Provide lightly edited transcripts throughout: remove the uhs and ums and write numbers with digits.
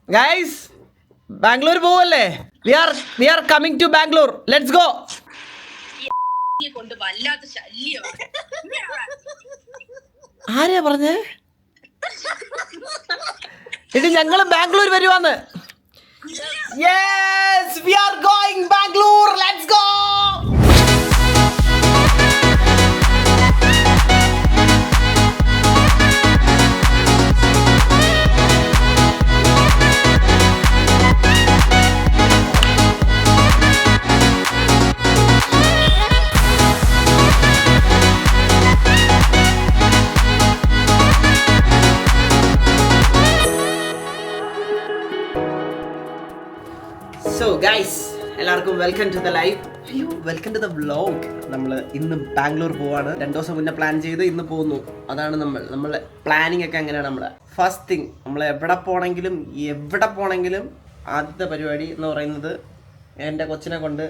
Guys Bangalore പോവല്ലേ? We are coming to Bangalore. Let's go. ആരെയാ പറഞ്ഞേ? ഇത് ഞങ്ങൾ ബാംഗ്ലൂർ വരുവാന്ന്. Yes we are going Bangalore. Let's go. So guys എല്ലാവർക്കും welcome to the live. Welcome to the vlog. നമ്മൾ ഇന്ന് ബാംഗ്ലൂർ പോവാണ്. 2 ദിവസം മുന്നേ പ്ലാൻ ചെയ്ത് ഇന്ന് പോകുന്നു. അതാണ് നമ്മളെ പ്ലാനിങ് ഒക്കെ അങ്ങനെയാണ്. നമ്മളെ ഫസ്റ്റ് തിങ് നമ്മൾ എവിടെ പോകണമെങ്കിലും ആദ്യത്തെ പരിപാടി എന്ന് പറയുന്നത് എൻ്റെ കൊച്ചിനെ കൊണ്ട്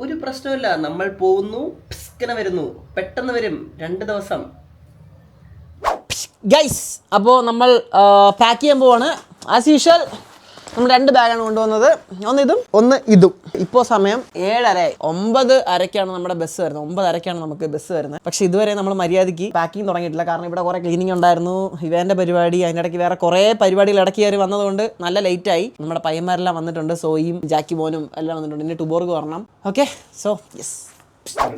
ഒരു പ്രശ്നമില്ല. നമ്മൾ പോകുന്നു, പിസ്കനെ വരുന്നു, പെട്ടെന്ന് വരും. 2 ദിവസം ഗൈസ്. അപ്പോൾ നമ്മൾ പാക്ക് ചെയ്യാൻ പോവാണ്. ആസ് യൂഷ്വൽ നമ്മൾ 2 ബാഗാണ് കൊണ്ടുവന്നത്. ഒന്ന് ഇതും. ഇപ്പോൾ സമയം 7:30. 9:30 നമ്മുടെ ബസ് വരുന്നത്. 9:30 നമുക്ക് ബസ് വരുന്നത്. പക്ഷേ ഇതുവരെ നമ്മൾ മര്യാദയ്ക്ക് പാക്കിങ് തുടങ്ങിയിട്ടില്ല. കാരണം ഇവിടെ കുറേ ക്ലീനിങ് ഉണ്ടായിരുന്നു, ഇവൻ്റെ പരിപാടി, അതിൻ്റെ ഇടയ്ക്ക് വേറെ കുറേ പരിപാടികൾ ഇടയ്ക്ക് കയറി വന്നതുകൊണ്ട് നല്ല ലേറ്റായി. നമ്മുടെ പയ്യന്മാരെല്ലാം വന്നിട്ടുണ്ട്. സോയും ജാക്കി മോനും എല്ലാം വന്നിട്ടുണ്ട്. ഇനി ടുബോർഗ് വരണം. Okay, so yes.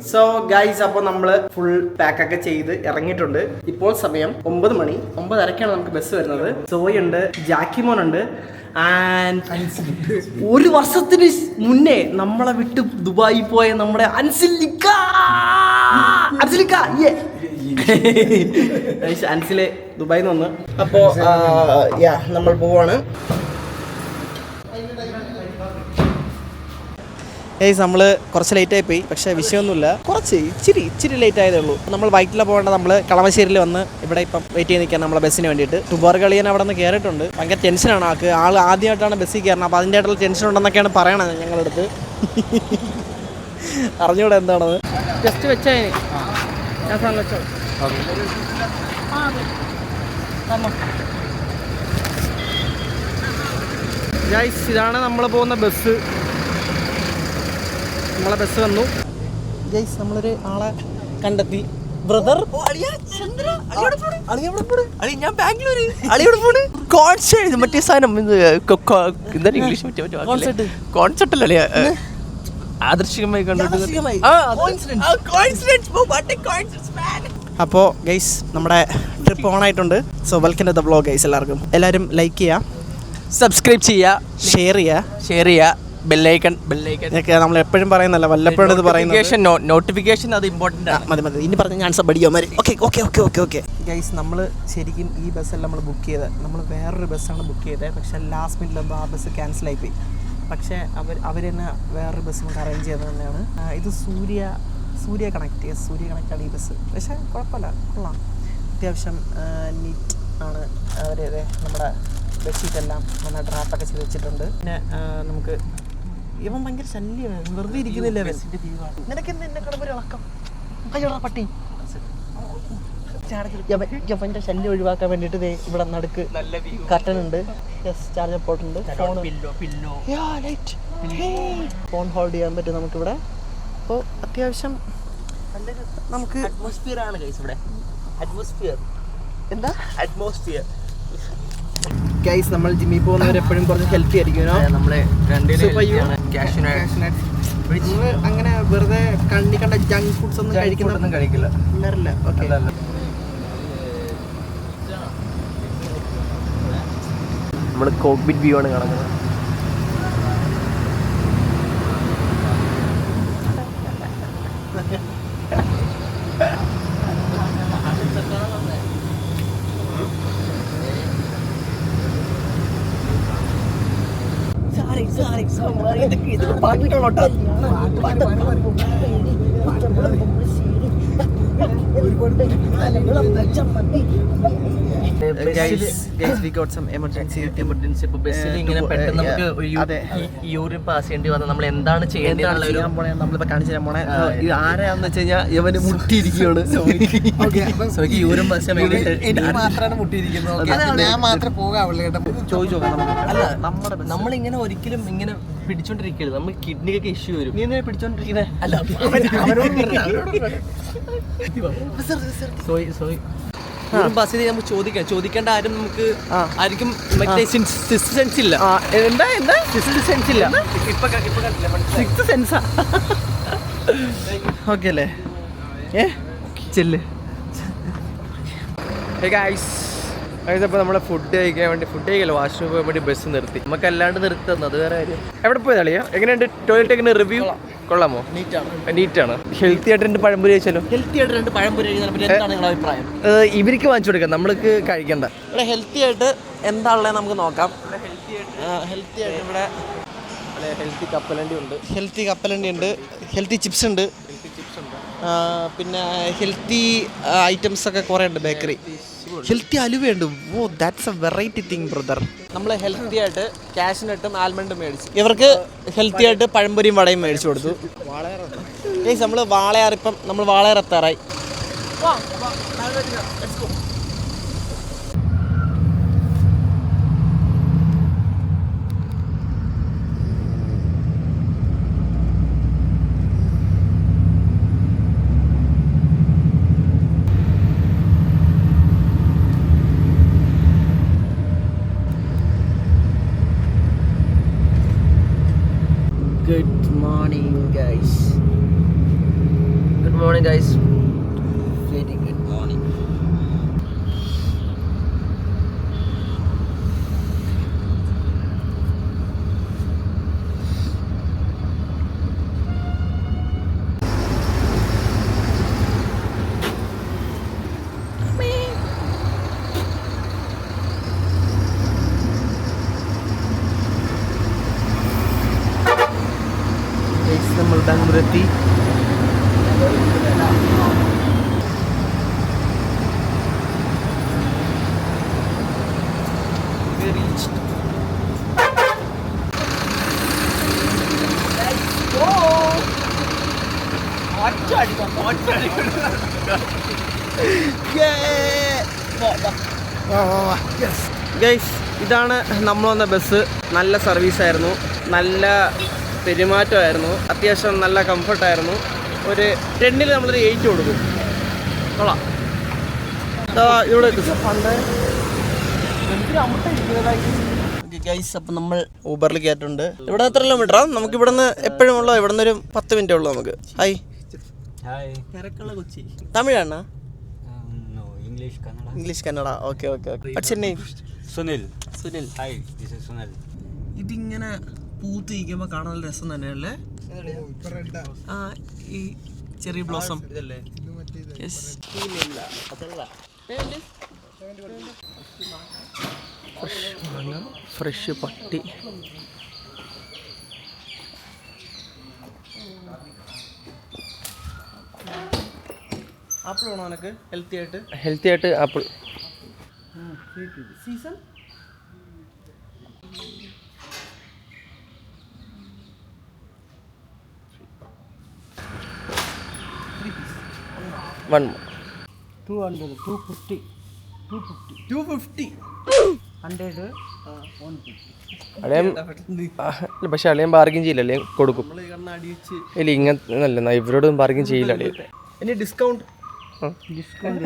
So guys, അപ്പോൾ നമ്മൾ ഫുൾ പാക്കൊക്കെ ചെയ്ത് ഇറങ്ങിയിട്ടുണ്ട്. ഇപ്പോൾ സമയം 9 മണി. 9:30 നമുക്ക് ബസ് വരുന്നത്. സോയുണ്ട്, ജാക്കിമോനുണ്ട്, ആൻഡ് 1 വർഷത്തിന് മുന്നേ നമ്മളെ വിട്ട് ദുബായി പോയ നമ്മുടെ അൻസിലിക്ക അൻസിലെ ദുബായിൽ നിന്ന് വന്ന്. അപ്പോൾ നമ്മൾ പോവാണ്. നമ്മൾ കുറച്ച് ലേറ്റായി പോയി. പക്ഷേ വിഷയമൊന്നുമില്ല. ഇച്ചിരി ലേറ്റ് ആയതേ ഉള്ളൂ. നമ്മൾ വൈറ്റിലാണ് പോകേണ്ടത്. നമ്മൾ കളമശ്ശേരിയിൽ വന്ന് ഇവിടെ ഇപ്പം വെയിറ്റ് ചെയ്ത് നിൽക്കാൻ നമ്മളെ ബസ്സിന് വേണ്ടിയിട്ട്. ടുബോർഗ് കളിയാൻ അവിടെ നിന്ന് കയറിയിട്ടുണ്ട്. ഭയങ്കര ടെൻഷനാണ് ആൾ ആദ്യമായിട്ടാണ് ബസ്സിൽ കയറണം. അപ്പോൾ അതിൻ്റെ ആയിട്ടുള്ള ടെൻഷൻ ഉണ്ടെന്നൊക്കെയാണ് പറയണത് ഞങ്ങളടുത്ത്. അറിഞ്ഞൂടെ എന്താണെന്ന്. ജസ്റ്റ് വെച്ചേ ഞാൻ സാധനം വെച്ചോ. ഗൈസ്, ഇതാണ് നമ്മൾ പോകുന്ന ബസ്. നമ്മളെ ബസ് വന്നു. ഗൈസ്, നമ്മളൊരു ആളെ കണ്ടെത്തി. ബ്രദർ ഞാൻ ബാംഗ്ലൂർ മറ്റേ സാധനം കോൺസെപ്റ്റ് അല്ലേ ആദർശികമായി കണ്ടിട്ട്. അപ്പോൾ ഗൈസ്, നമ്മുടെ ട്രിപ്പ് ഓൺ ആയിട്ടുണ്ട്. So welcome to the vlog guys. എല്ലാവരും ലൈക്ക് ചെയ്യുക, സബ്സ്ക്രൈബ് ചെയ്യുക, ഷെയർ ചെയ്യുക, ബെല്ലൈക്കൺ നമ്മൾ എപ്പോഴും പറയുന്നല്ല, വല്ലപ്പോഴും ഇത് പറയുന്നത്. നോട്ടിഫിക്കേഷൻ അത് ഇമ്പോർട്ടൻ്റ് ആണ്. മതി ഇനി പറഞ്ഞ ഞാൻ സബടിയോ മാറി. ഓക്കെ ഗൈസ്, നമ്മൾ ശരിക്കും ഈ ബസ്സല്ല നമ്മൾ ബുക്ക് ചെയ്തത്. നമ്മൾ വേറൊരു ബസ്സാണ് ബുക്ക് ചെയ്തത്. പക്ഷേ ലാസ്റ്റ് മിനിറ്റിലെന്തോ ആ ബസ് ക്യാൻസലായി പോയി. പക്ഷേ അവർ തന്നെ വേറൊരു ബസ് നമുക്ക് അറേഞ്ച് ചെയ്തത് തന്നെയാണ്. ഇത് സൂര്യ കണക്റ്റാണ് ഈ ബസ്. പക്ഷേ കുഴപ്പമില്ല, കൊള്ളാം. അത്യാവശ്യം നീറ്റ് ആണ്. അവർ നമ്മുടെ ബെഡ്ഷീറ്റെല്ലാം നന്നായിട്ട് റാപ്പൊക്കെ ചെയ്ത് വെച്ചിട്ടുണ്ട്. പിന്നെ നമുക്ക് ഇവൻ ഭയങ്കര ശല്യമാണ്, വെറുതെ ഇരിക്കുന്നില്ല. നിനക്ക് എന്നെ കടമ്പൊരു ഇളക്കം അയ്യോടാ പട്ടി. യവൻ്റെ ശല്യം ഒഴിവാക്കാൻ വേണ്ടിയിട്ട് ഇവിടെ നടുക്ക് കർട്ടൻ ഉണ്ട്. ചാർജർ പോർട്ട് ഉണ്ട്. ഫോൺ ഹോൾഡ് ചെയ്യാൻ പറ്റും നമുക്കിവിടെ. അപ്പോൾ അത്യാവശ്യം നമുക്ക് അറ്റ്മോസ്ഫിയർ ആണ് ഗൈസ് ഇവിടെ. അറ്റ്മോസ്ഫിയർ ഗൈസ്, നമ്മൾ ജിമ്മിൽ പോകുന്നവരെപ്പോഴും കുറച്ച് ഹെൽത്തി ആയിരിക്കും. അങ്ങനെ വെറുതെ കണ്ട ജങ്ക് ഫുഡ്സ് ഒന്നും കഴിക്കില്ല. നമ്മൾ കോക്പിറ്റ് വ്യൂ ആണ് കാണുന്നത്. we got some emergency. ഇപ്പൊ ബസ്സിൽ ഇങ്ങനെ പെട്ടെന്ന് നമുക്ക് യൂറിൻ പാസ് ചെയ്യേണ്ടി വന്നാൽ നമ്മൾ എന്താണ് ചെയ്യേണ്ടത് നമ്മളിപ്പോ കാണിച്ചു തരാൻ പോണേ. ഇത് ആരാന്ന് വെച്ച് കഴിഞ്ഞാൽ ഇവന് മുട്ടിയിരിക്കുകയാണ്. യൂറിൻ പാസ് ചെയ്യാൻ വേണ്ടി എനിക്ക് മാത്രമാണ് മുട്ടിയിരിക്കുന്നത്. ഞാൻ മാത്രം പോകാവുള്ളൂ കേട്ടോ. ചോദിച്ചു നോക്കാം നമുക്ക്. അല്ല നമ്മളിങ്ങനെ ഒരിക്കലും ഇങ്ങനെ പിടിച്ചോണ്ടിരിക്കരുത്. നമ്മൾ കിഡ്നിക്കൊക്കെ ഇഷ്യൂ വരും. നീ എന്തിനാ പിടിച്ചോണ്ടിരിക്കുന്നേ? അല്ല സോറി യൂറിൻ പാസ് ചെയ്ത് നമുക്ക് ചോദിക്കേണ്ട ആരും നമുക്ക് ആയിരിക്കും മറ്റേ സിക്സ് സെൻസ് ഇല്ല. എന്താ സിക്സ് സെൻസ് ഇല്ല. സിക്സ് സെൻസാ? ഓക്കെ അല്ലേ? ചെല്ല്. അപ്പോൾ നമ്മുടെ ഫുഡ് കഴിക്കല്ല വാഷ്റൂം പോകാൻ വേണ്ടി ബസ് നിർത്തി. നമുക്ക് അല്ലാണ്ട് നിർത്തുന്നത് അത് വേറെ കാര്യം. എവിടെ പോയി തളിയാ? എങ്ങനെയുണ്ട് ടോയ്ലറ്റ്? എങ്ങനെ റിവ്യൂ? കൊള്ളാമോ? നീറ്റാണ്. ഹെൽത്തി ആയിട്ട് 2 പഴംപൊരി കഴിച്ചാലോ? ഹെൽത്തി ആയിട്ട് 2 പഴംപൊരി എന്താണ് നിങ്ങളുടെ അഭിപ്രായം? ഇവർക്ക് വാങ്ങിച്ചു കൊടുക്കാം, നമ്മൾക്ക് കഴിക്കണ്ട. ഇവിടെ ഹെൽത്തി ആയിട്ട് എന്താണുള്ളത് നമുക്ക് നോക്കാം. ഹെൽത്തി ആയിട്ട് ഇവിടെ ഹെൽത്തി കപ്പലണ്ടി ഉണ്ട്, ഹെൽത്തി ചിപ്സ് ഉണ്ട്, പിന്നെ ഹെൽത്തി ഐറ്റംസ് ഒക്കെ കുറേ ഉണ്ട്. ബേക്കറി ഹെൽത്തി അലുവയുണ്ട്. Oh that's a variety thing brother. നമ്മൾ ഹെൽത്തി ആയിട്ട് കാഷ്നട്ടും ആൽമണ്ടും മേടിച്ചു. ഇവർക്ക് ഹെൽത്തി ആയിട്ട് പഴംപൊരിയും വടയും മേടിച്ചു കൊടുത്തു. നമ്മൾ വാളയാർ എത്താറായി. Good morning guys. Very good morning. നമ്മൾ ബാംഗ്ലൂരെത്തി. ഗൈസ് ഇതാണ് നമ്മൾ വന്ന ബസ്. നല്ല സർവീസായിരുന്നു, നല്ല പെരുമാറ്റമായിരുന്നു, അത്യാവശ്യം നല്ല കംഫർട്ടായിരുന്നു. ഒരു 10ൽ നമ്മളൊരു 8 കൊടുക്കും. കൊള്ളാം. ഇവിടെ ഗൈസ് അപ്പം നമ്മൾ ഊബറിൽ കയറ്റുണ്ട്. ഇവിടെ എത്ര കിലോമീറ്ററാണ്? നമുക്ക് ഇവിടെ നിന്ന് എപ്പോഴും ഉള്ളോ? ഇവിടെ നിന്ന് ഒരു 10 മിനിറ്റേ ഉള്ളൂ നമുക്ക്. ഹായ്. കൊച്ചി തമിഴാണോ? English Kannada. Okay. What's your name? Sunil. Hi, this is Sunil. ഇതിങ്ങനെ പൂത്ത് ഇരിക്കുമ്പോൾ കാണാൻ നല്ല രസം തന്നെയല്ലേ? ഈ ചെറിയ ബ്ലോസം ഫ്രഷ് പട്ടി. ആപ്പിൾ വേണോ നിനക്ക്? ഹെൽത്തി ആയിട്ട് ആപ്പിൾ. സീസൺ 1 200, 250, 250. 100, 150. അളിയൻ പക്ഷെ അളിയൻ ബാർഗിൻ ചെയ്യില്ല, അളിയൻ കൊടുക്കും. ഇല്ല ഇങ്ങനെ ഇവരോടൊന്നും ബാർഗിൻ ചെയ്യില്ല അളിയൻ. Any discount? No discount.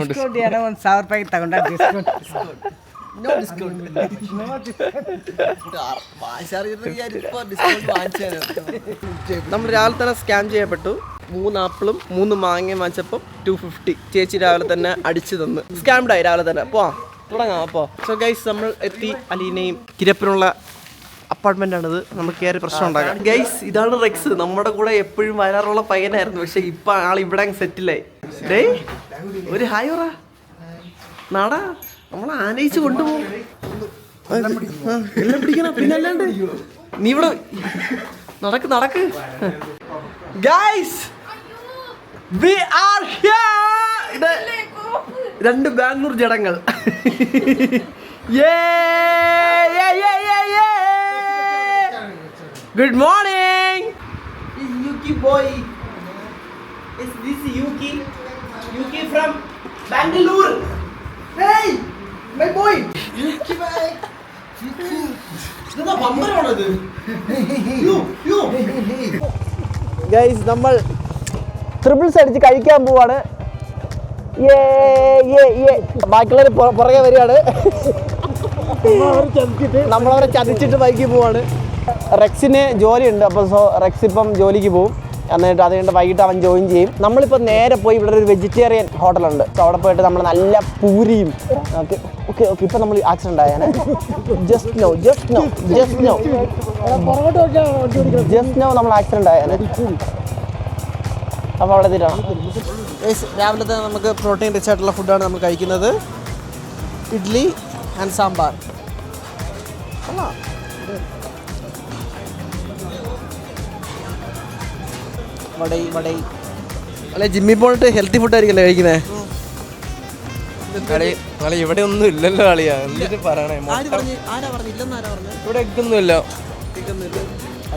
Discount ಏನೋ ಒಂದು 1000 ರೂಪಾಯಿಗೆ ತಗೊಂಡ ಡಿಸ್ಕೌಂಟ್. No discount. നമ്മൾ രാവിലെ തന്നെ സ്കാം ചെയ്യപ്പെട്ടു. 3 ആപ്പിളും 3 മാങ്ങയും വാങ്ങിച്ചപ്പോൾ 250. ചേച്ചി രാവിലെ തന്നെ അടിച്ചു തന്ന് സ്കാംഡായി രാവിലെ തന്നെ. തുടങ്ങാം അപ്പോൾ. സോ ഗൈസ് നമ്മൾ എത്തി. അലീനയും കിരപ്പനുള്ള അപ്പാർട്ട്മെന്റ് ആണിത്. നമുക്ക് കയറി പ്രശ്നം ഉണ്ടാക്കാം. ഗൈസ് ഇതാണ് റെക്സ്. നമ്മുടെ കൂടെ എപ്പോഴും വരാറുള്ള പയ്യനായിരുന്നു, പക്ഷെ ഇപ്പൊ ആൾ ഇവിടെ സെറ്റിലായി. ഡേ ഒരു ഹായ് പറ. നാടാ നമ്മൾ ആനയിച്ച് കൊണ്ടുപോകും. എല്ലാം പിടിക്കണം. പിന്നെ അല്ലാണ്ട് നീ ഇവിടെ നടക്ക്. Guys we are here. 2 Bangalore ജടങ്ങൾ. Good morning. Yuki boy. Is this Yuki? Yuki from Bangalore. Hey, my boy. Yuki boy. ഇതെന്താ പമ്പരമാണത്? ഗൈസ് നമ്മൾ ട്രിപ്പിൾസ് അടിച്ച് കഴിക്കാൻ പോവാണ്. ബാക്കിയുള്ളവർ പുറകെ വരികയാണ്. നമ്മളവരെ ചതിച്ചിട്ട് ബൈക്കിൽ പോവാണ്. റെക്സിന് ജോലിയുണ്ട്, അപ്പോൾ റെക്സ് ഇപ്പം ജോലിക്ക് പോകും. എന്നിട്ട് അത് കഴിഞ്ഞിട്ട് വൈകിട്ട് അവൻ ജോയിൻ ചെയ്യും. നമ്മളിപ്പോൾ നേരെ പോയി ഇവിടെ ഒരു വെജിറ്റേറിയൻ ഹോട്ടലുണ്ട്. സോ അവിടെ പോയിട്ട് നമ്മൾ നല്ല പൂരിയും ഓക്കെ ഓക്കെ ഓക്കെ ഇപ്പം നമ്മൾ ആക്സിഡൻ്റ് ആയാണ്. ജസ്റ്റ് നോ നമ്മൾ ആക്സിഡൻ്റ് ആയാണ്. അപ്പോൾ അവിടെ എത്തിയിട്ടാണ് രാവിലത്തെ നമുക്ക് പ്രോട്ടീൻ റിച്ച് ആയിട്ടുള്ള ഫുഡാണ് നമ്മൾ കഴിക്കുന്നത്. ഇഡ്ഡലി ആൻഡ് സാമ്പാർ. വടൈ അല്ലെ ജിമ്മിൽ പോയിട്ട് ഹെൽത്തി ഫുഡ് ആയിരിക്കല്ലേ കഴിക്കുന്നത്? ഇവിടെ ഒന്നും ഇല്ലല്ലോ കളിയാ, എന്നിട്ട് പറയണേ. ഇവിടെ എഗ്ഗൊന്നും ഇല്ല.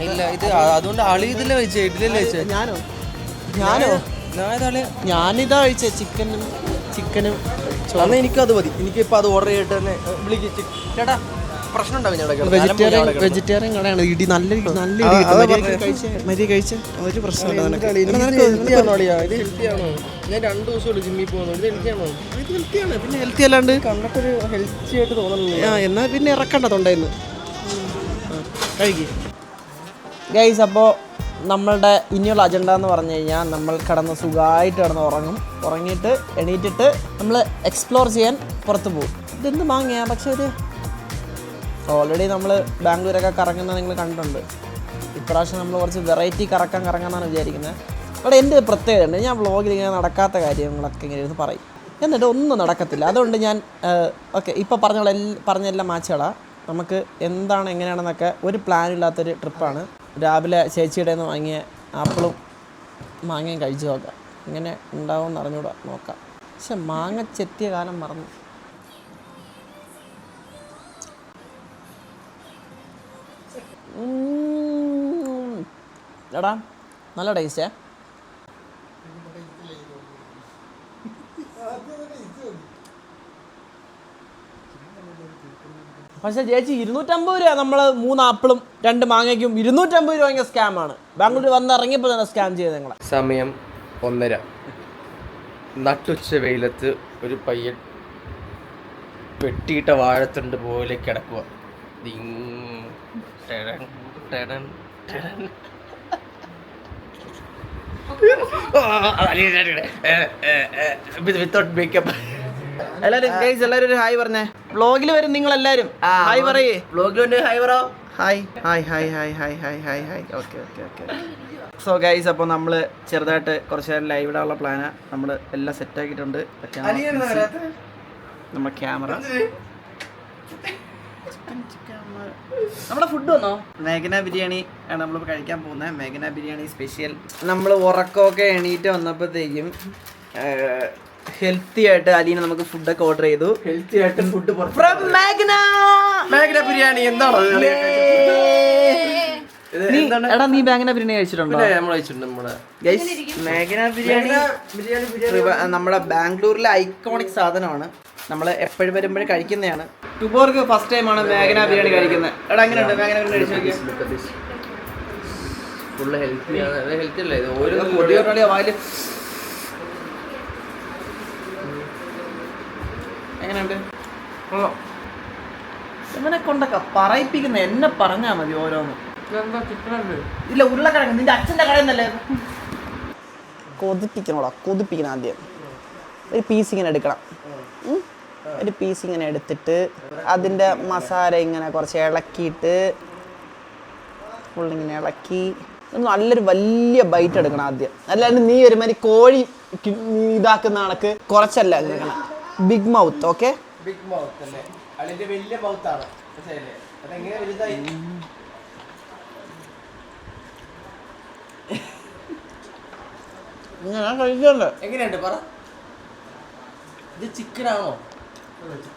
ഇല്ല ഇത് അതുകൊണ്ട് അളി ഇതിലെ വെച്ചേ, ഇഡ്ഡലിയല്ലേ വെച്ചേ. ഞാനിതാ കഴിച്ചേ, ചിക്കനും അന്ന് എനിക്കും അത് മതി. എനിക്കിപ്പോൾ അത് ഓർഡർ ചെയ്തിട്ട് തന്നെ വിളിക്ക്. ചേട്ടാ പ്രശ്നം ഉണ്ടാവും. വെജിറ്റേറിയൻ കടയാണ്. ഇടി നല്ല മരി കഴിച്ച ഒരു പ്രശ്നമില്ല. ഞാൻ 2 ദിവസമല്ലോ ജിമ്മിൽ പോകുന്നു. ഇത് ഹെൽത്തിയാണോ? ഇത് ഹെൽത്തിയാണ്, പിന്നെ ഹെൽത്തി അല്ലാണ്ട് കണ്ടിട്ടൊരു ഹെൽത്തി ആയിട്ട് തോന്നുന്നില്ല. എന്നാൽ പിന്നെ ഇറക്കണ്ട തൊണ്ടയിന്ന് കഴിക്കും. ഗൈസ്, അപ്പോൾ നമ്മളുടെ ഇനിയുള്ള അജണ്ട എന്ന് പറഞ്ഞു കഴിഞ്ഞാൽ നമ്മൾ സുഖമായിട്ട് കിടന്ന് ഉറങ്ങിയിട്ട് എണീറ്റിട്ട് നമ്മൾ എക്സ്പ്ലോർ ചെയ്യാൻ പുറത്ത് പോകും. ഇതെന്ത് മാങ്ങയാ, പക്ഷേ ഇത് ഓൾറെഡി നമ്മൾ ബാംഗ്ലൂരൊക്കെ കറങ്ങുന്നത് നിങ്ങൾ കണ്ടിട്ടുണ്ട്. ഇപ്രാവശ്യം നമ്മൾ കുറച്ച് വെറൈറ്റി കറങ്ങാമെന്നാണ് വിചാരിക്കുന്നത്. അവിടെ എൻ്റെ പ്രത്യേകത ഉണ്ട്, ഞാൻ വ്ളോഗിൽ ഇങ്ങനെ നടക്കാത്ത കാര്യങ്ങളൊക്കെ ഇങ്ങനെ ഇരുന്ന് പറയും, എന്നിട്ട് ഒന്നും നടക്കത്തില്ല. അതുകൊണ്ട് ഞാൻ ഓക്കെ ഇപ്പോൾ പറഞ്ഞ എല്ലാ മാച്ചുകളാണ്. നമുക്ക് എന്താണ് എങ്ങനെയാണെന്നൊക്കെ ഒരു പ്ലാനില്ലാത്തൊരു ട്രിപ്പാണ്. രാവിലെ ചേച്ചിയുടെ നിന്ന് വാങ്ങിയ ആപ്പിളും മാങ്ങയും കഴിച്ച് നോക്കാം, ഇങ്ങനെ ഉണ്ടാവുമെന്ന് അറിഞ്ഞൂടാ, നോക്കാം. പക്ഷെ മാങ്ങ ചെത്തിയ കാലം മറന്നു. എടാ നല്ല ടേസ്റ്റേ. പക്ഷേ ചേച്ചി 250 രൂപ നമ്മൾ 3 ആപ്പിളും 2 മാങ്ങയ്ക്കും 250 രൂപ ഭയങ്കര സ്കാമാണ്. ബാംഗ്ലൂർ വന്ന് ഇറങ്ങിയപ്പോൾ തന്നെ സ്കാം ചെയ്ത് നിങ്ങളെ. സമയം 1:30. നട്ടുച്ച വെയിലത്ത് ഒരു പയ്യൻ വെട്ടിയിട്ട വാഴത്തണ്ട് പോലെ കിടക്കുക. Without makeup. എല്ലാവരും ഒരു ഹായ് പറഞ്ഞേ. വ്ളോഗിൽ വരും നിങ്ങളെല്ലാവരും ഹായ് പറയേ. വ്ളോഗിൽ ഹായ് പറ. Hi hi hi hi hi hi hi hi okay okay okay. So guys, അപ്പോൾ നമ്മൾ ചെറുതായിട്ട് കുറച്ച് നേരം ലൈവ് ഇടാനുള്ള പ്ലാനാണ്. നമ്മൾ എല്ലാം സെറ്റാക്കിയിട്ടുണ്ട്. നമ്മുടെ ക്യാമറ, നമ്മുടെ ഫുഡ് വന്നോ? മേഘന ബിരിയാണി ആണ് നമ്മളിപ്പോൾ കഴിക്കാൻ പോകുന്നത്. മേഘന ബിരിയാണി സ്പെഷ്യൽ. നമ്മൾ ഉറക്കമൊക്കെ എണീറ്റ് വന്നപ്പോഴത്തേക്കും ഹെൽത്തി ആയിട്ട് അലീന നമുക്ക് ഫുഡൊക്കെ ഓർഡർ ചെയ്തു. ഹെൽത്തി ആയിട്ട് ഫുഡ് ഫ്രം മേഘന. മേഘന ബിരിയാണി എന്താണ്? എടാ നീ മേഘന ബിരിയാണി കഴിച്ചിട്ടുണ്ടോ? മേഘന ബിരിയാണി നമ്മുടെ ബാംഗ്ലൂരിലെ ഐക്കോണിക് സാധനമാണ്. നമ്മൾ എപ്പോഴും വരുമ്പോഴും കഴിക്കുന്നതാണ്. ടുബോർക്ക് ഫസ്റ്റ് ടൈമാണ് മേഘന ബിരിയാണി കഴിക്കുന്നത്. എടാ എങ്ങനെയുണ്ട് മേഘന ബിരിയാണി കഴിച്ചു നോക്കിയാൽ? ഫുള്ള് ഹെൽത്തി അല്ലേ? ഓരോ പൊടിയോടെ വായിൽ എങ്ങനെയുണ്ട്? ഇവനെ കൊണ്ടൊക്കെ പറയിപ്പിക്കുന്ന എന്നെ പറഞ്ഞാൽ മതി ഓരോന്ന്. ഇല്ല ഉരുളക്കിഴങ്ങ് നിന്റെ അച്ഛൻ്റെ കടയെന്നല്ലേ. കൊതിപ്പിക്കണം ആദ്യം. ഒരു പീസ് ഇങ്ങനെ എടുക്കണം. ഒരു പീസ് ഇങ്ങനെ എടുത്തിട്ട് അതിൻ്റെ മസാല ഇങ്ങനെ കുറച്ച് ഇളക്കിയിട്ട് ഫുള്ളിങ്ങനെ ഇളക്കി നല്ലൊരു വലിയ ബൈറ്റ് എടുക്കണം ആദ്യം. അല്ലാണ്ട് നീ ഒരുമാതിരി കോഴി ഇതാക്കുന്ന കണക്ക് കുറച്ചല്ല എടുക്കണം. Big mouth. Okay, big mouth അല്ലേ? അതിന്റെ വലിയ മൗത്താണ്. അതെങ്ങനെ വലുതായി? ഞാൻ കഴിക്കണ്ടേ? എങ്ങനെയുണ്ട് പറ. ഇത് ചിക്കനാണോ?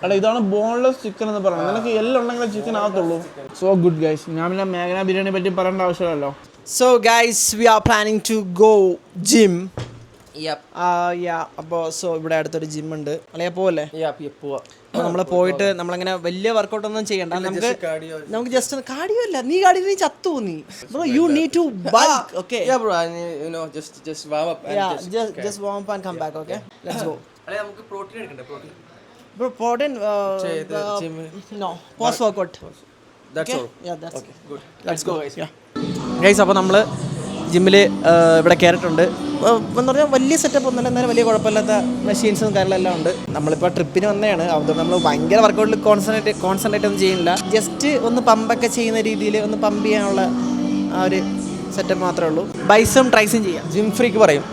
അല്ല ഇതാണ് ബോൺലെസ് ചിക്കൻ എന്ന് പറയുന്നത്. നിനക്ക് എല്ലാം ഉണ്ടെങ്കിലേ ചിക്കൻ ആകത്തുള്ളൂ. So good guys. ഞാൻ പിന്നെ മേഘന ബിരിയാണി പറ്റി പറയേണ്ട ആവശ്യമില്ലല്ലോ. So guys we are planning to go gym. അപ്പോൾ സോ ഇവിടെ അടുത്തൊരു ജിം ഉണ്ട്. അല്ലെങ്കിൽ പോവല്ലേ? അപ്പോൾ നമ്മൾ പോയിട്ട് നമ്മളങ്ങനെ വലിയ വർക്കൗട്ട് ഒന്നും ചെയ്യണ്ട. നമുക്ക് ജസ്റ്റ് കാർഡിയോ അല്ല. നീ കാർഡിയോ നീ ചത്തു നീ. Bro you need to bulk. Okay just warm up and just warm up and come back. Okay, let's go. അല്ലേ നമുക്ക് പ്രോട്ടീൻ എടുക്കണ്ടേ? Protein Bro, protein. No, post workout. that's all. Yeah, that's Okay, good. Let's go, guys. Yeah. Guys, അപ്പോൾ നമ്മൾ ജിമ്മിൽ ഇവിടെ കയറിയിട്ടുണ്ട്. എന്ന് പറഞ്ഞാൽ വലിയ സെറ്റപ്പ് ഒന്നുമില്ല, എന്നാലും വലിയ കുഴപ്പമില്ലാത്ത മെഷീൻസും കാര്യങ്ങളെല്ലാം ഉണ്ട്. നമ്മളിപ്പോൾ ട്രിപ്പിന് വന്നതാണ്. അതുകൊണ്ട് നമ്മൾ ഭയങ്കര വർക്കൗട്ടിൽ കോൺസെൻട്രേറ്റ് ഒന്നും ചെയ്യുന്നില്ല. ജസ്റ്റ് ഒന്ന് പമ്പൊക്കെ ചെയ്യുന്ന രീതിയിൽ ഒന്ന് പമ്പ് ചെയ്യാനുള്ള ആ ഒരു സെറ്റപ്പ് മാത്രമേ ഉള്ളൂ. ബൈസും ട്രൈസും ചെയ്യാം. ജിം ഫ്രീക്ക് പറയും.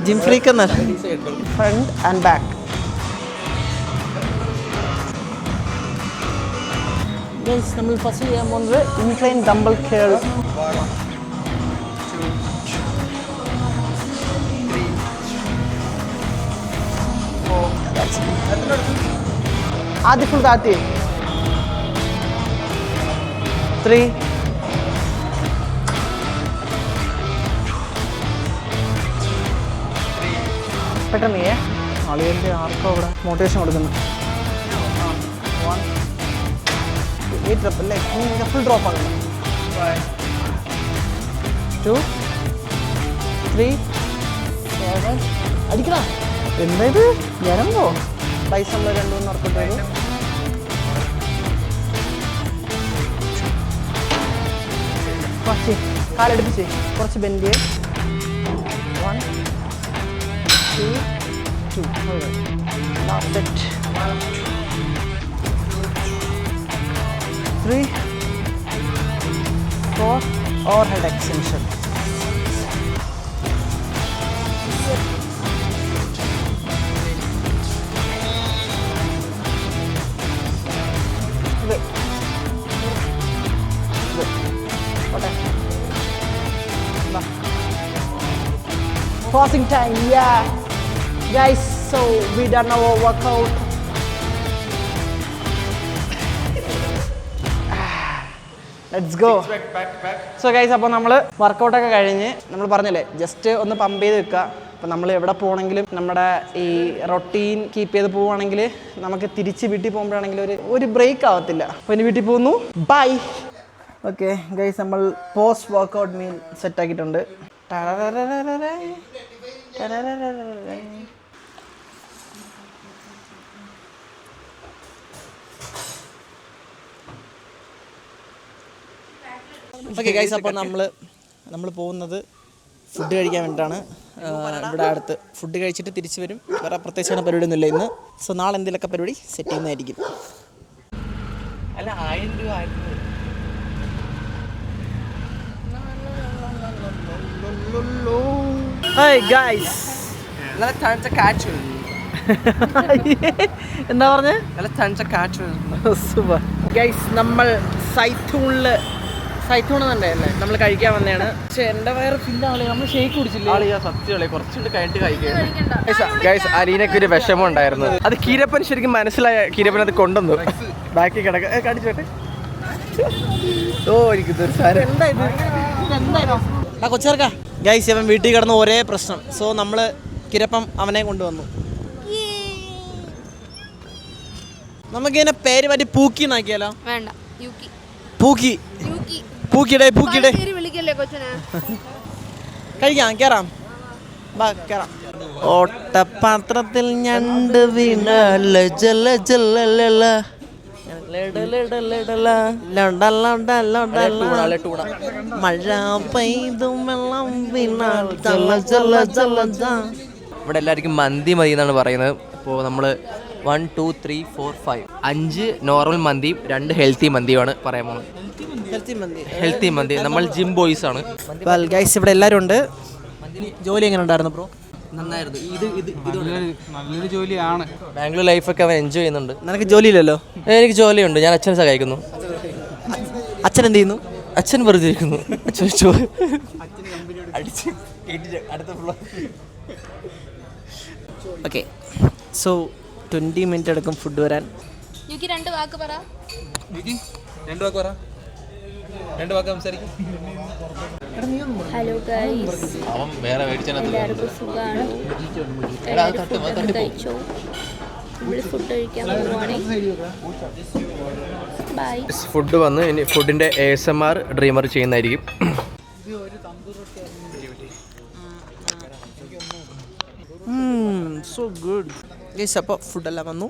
ജിം ഫ്രീക്ക് എന്നല്ല, ഫ്രണ്ട് ആൻഡ് ബാക്ക്. നമ്മൾ ഫസ്റ്റ് ചെയ്യാൻ പോകുന്നത് ഇൻക്ലൈൻ ഡംബൽ കേൾ. ആദ്യം ഫുൾ താത്തി 3 പെട്ടെന്ന് ആളുകളുടെ ആർക്കോ അവിടെ മോട്ടിവേഷൻ കൊടുക്കുന്നു. ഈ ട്രിപ്പ് അല്ലേ ഫുൾ ഡ്രോപ്പ് ആണ്. 2 3 7 അടിക്കണ. എന്താ ഇത് ഞരമ്പോ? പൈസ ഉള്ള 2-3 വർക്കൗട്ട് ചെയ്തു. കുറച്ച് കാലെടുപ്പിച്ച് കുറച്ച് bend 1 2 last set 3 4 overhead extension. Pausing time, yeah. Guys, so we done our workout. Let's go. So guys, അപ്പോൾ നമ്മൾ വർക്കൗട്ടൊക്കെ കഴിഞ്ഞ് നമ്മൾ പറഞ്ഞല്ലേ ജസ്റ്റ് ഒന്ന് പമ്പ് ചെയ്ത് വെക്കുക. അപ്പോൾ നമ്മൾ എവിടെ പോകണമെങ്കിലും നമ്മുടെ ഈ റൊട്ടീൻ കീപ്പ് ചെയ്ത് പോവുകയാണെങ്കിൽ നമുക്ക് തിരിച്ച് വീട്ടിൽ പോകുമ്പോഴാണെങ്കിൽ ഒരു ബ്രേക്ക് ആവത്തില്ല. അപ്പോൾ ഇനി വീട്ടിൽ പോകുന്നു. ബൈ. ഓക്കെ ഗൈസ്, നമ്മൾ പോസ്റ്റ് വർക്കൗട്ട് മീൽ സെറ്റാക്കിയിട്ടുണ്ട്. ഓക്കെ ഗൈസ്, അപ്പോൾ നമ്മൾ പോകുന്നത് ഫുഡ് കഴിക്കാൻ വേണ്ടിയിട്ടാണ്. ഇവിടെ അടുത്ത് ഫുഡ് കഴിച്ചിട്ട് തിരിച്ച് വരും. വേറെ പ്രത്യേകിച്ച് പരിപാടിയൊന്നുമില്ല ഇന്ന്. സോ നാളെ എന്തെങ്കിലുമൊക്കെ പരിപാടി സെറ്റ് ചെയ്യുന്നതായിരിക്കും. അല്ല 1000 രൂപ ഹായ് ഗൈസ്. നല്ല തണുത്ത കാറ്റ്. എന്താ പറഞ്ഞേ? നല്ല തണുത്ത കാറ്റ്. Super guys. നമ്മൾ സൈത്തൂണില് അല്ലേ നമ്മൾ കഴിക്കാൻ വന്നതാണ്. പക്ഷെ എൻ്റെ വയറ് ഫില്ലാണ്. നമ്മൾ ഷേക്ക് കുടിച്ചില്ല. സത്യമുള്ള കുറച്ചുകൂടി കഴിഞ്ഞിട്ട് കഴിക്കാം. ഗൈസ്, അലീനക്ക് ഒരു വിഷമം ഉണ്ടായിരുന്നു. അത് കീരപ്പൻ ശരിക്കും മനസ്സിലായ കീരപ്പൻ അത് കൊണ്ടുവന്നു ബാക്കി കടിച്ചോട്ടെ. ഓ ഇരിക്കുന്നു സാരം. കൊച്ചേർക്ക ഗൈസ്, അവൻ വീട്ടിൽ കിടന്ന് ഒരേ പ്രശ്നം. സോ നമ്മൾ കിരപ്പം അവനെ കൊണ്ടുവന്നു. നമുക്കിതിനെ പേര് മാറ്റി പൂക്കി എന്നാക്കിയാലോ? വേണ്ട. പൂക്കിയുടെ കഴിക്കാം. കേറാം, വാ കേറാം. ഓട്ടപാത്രത്തിൽ ഞണ്ട് വീണ ജല ജല മഴ പെയ്തും വെള്ളം വീണാൽ ജല ജല ജല. ഇവിടെ എല്ലാവർക്കും മന്തി മതി എന്നാണ് പറയുന്നത്. അപ്പോൾ നമ്മൾ 1 2 3 4 5 5 നോർമൽ മന്തിയും 2 ഹെൽത്തി മന്തിയുമാണ് പറയാൻ പോകുന്നത്. ഹെൽത്തി മന്തി. നമ്മൾ ജിം ബോയ്സ് ആണ്. ഗൈസ്, ഇവിടെ എല്ലാവരും ഉണ്ട്. ജോലി എങ്ങനെ ഉണ്ടായിരുന്നു ബ്രോ? നന്നായിരുന്നു. നല്ലൊരു ജോലിയാണ്. ബാംഗ്ലൂർ ലൈഫൊക്കെ അവൻ എൻജോയ് ചെയ്യുന്നുണ്ട്. നിനക്ക് ജോലിയില്ലല്ലോ? എനിക്ക് ജോലിയുണ്ട്. ഞാൻ അച്ഛനെ സഹായിക്കുന്നു. അച്ഛൻ എന്ത് ചെയ്യുന്നു? അച്ഛൻ വെറുതെ ഇരിക്കുന്നു. ഓക്കെ, സോ 20 മിനിറ്റ് എടുക്കും ഫുഡ് വരാൻ. യുക്കി 2 വാക്ക് പറ. ഹലോ ഗൈസ്, എല്ലാവർക്കും സുഖമാണ്? എല്ലാവരും കഴിച്ചോ? നമ്മൾ ഫുഡ് കഴിക്കാൻ പോവുകയാണ്. ബൈ. ഫുഡ് വന്ന് ഇനി ഫുഡിൻ്റെ ASMR ഡ്രീമർ ചെയ്യുന്നതായിരിക്കും. So good guys. അപ്പോൾ ഫുഡെല്ലാം വന്നു,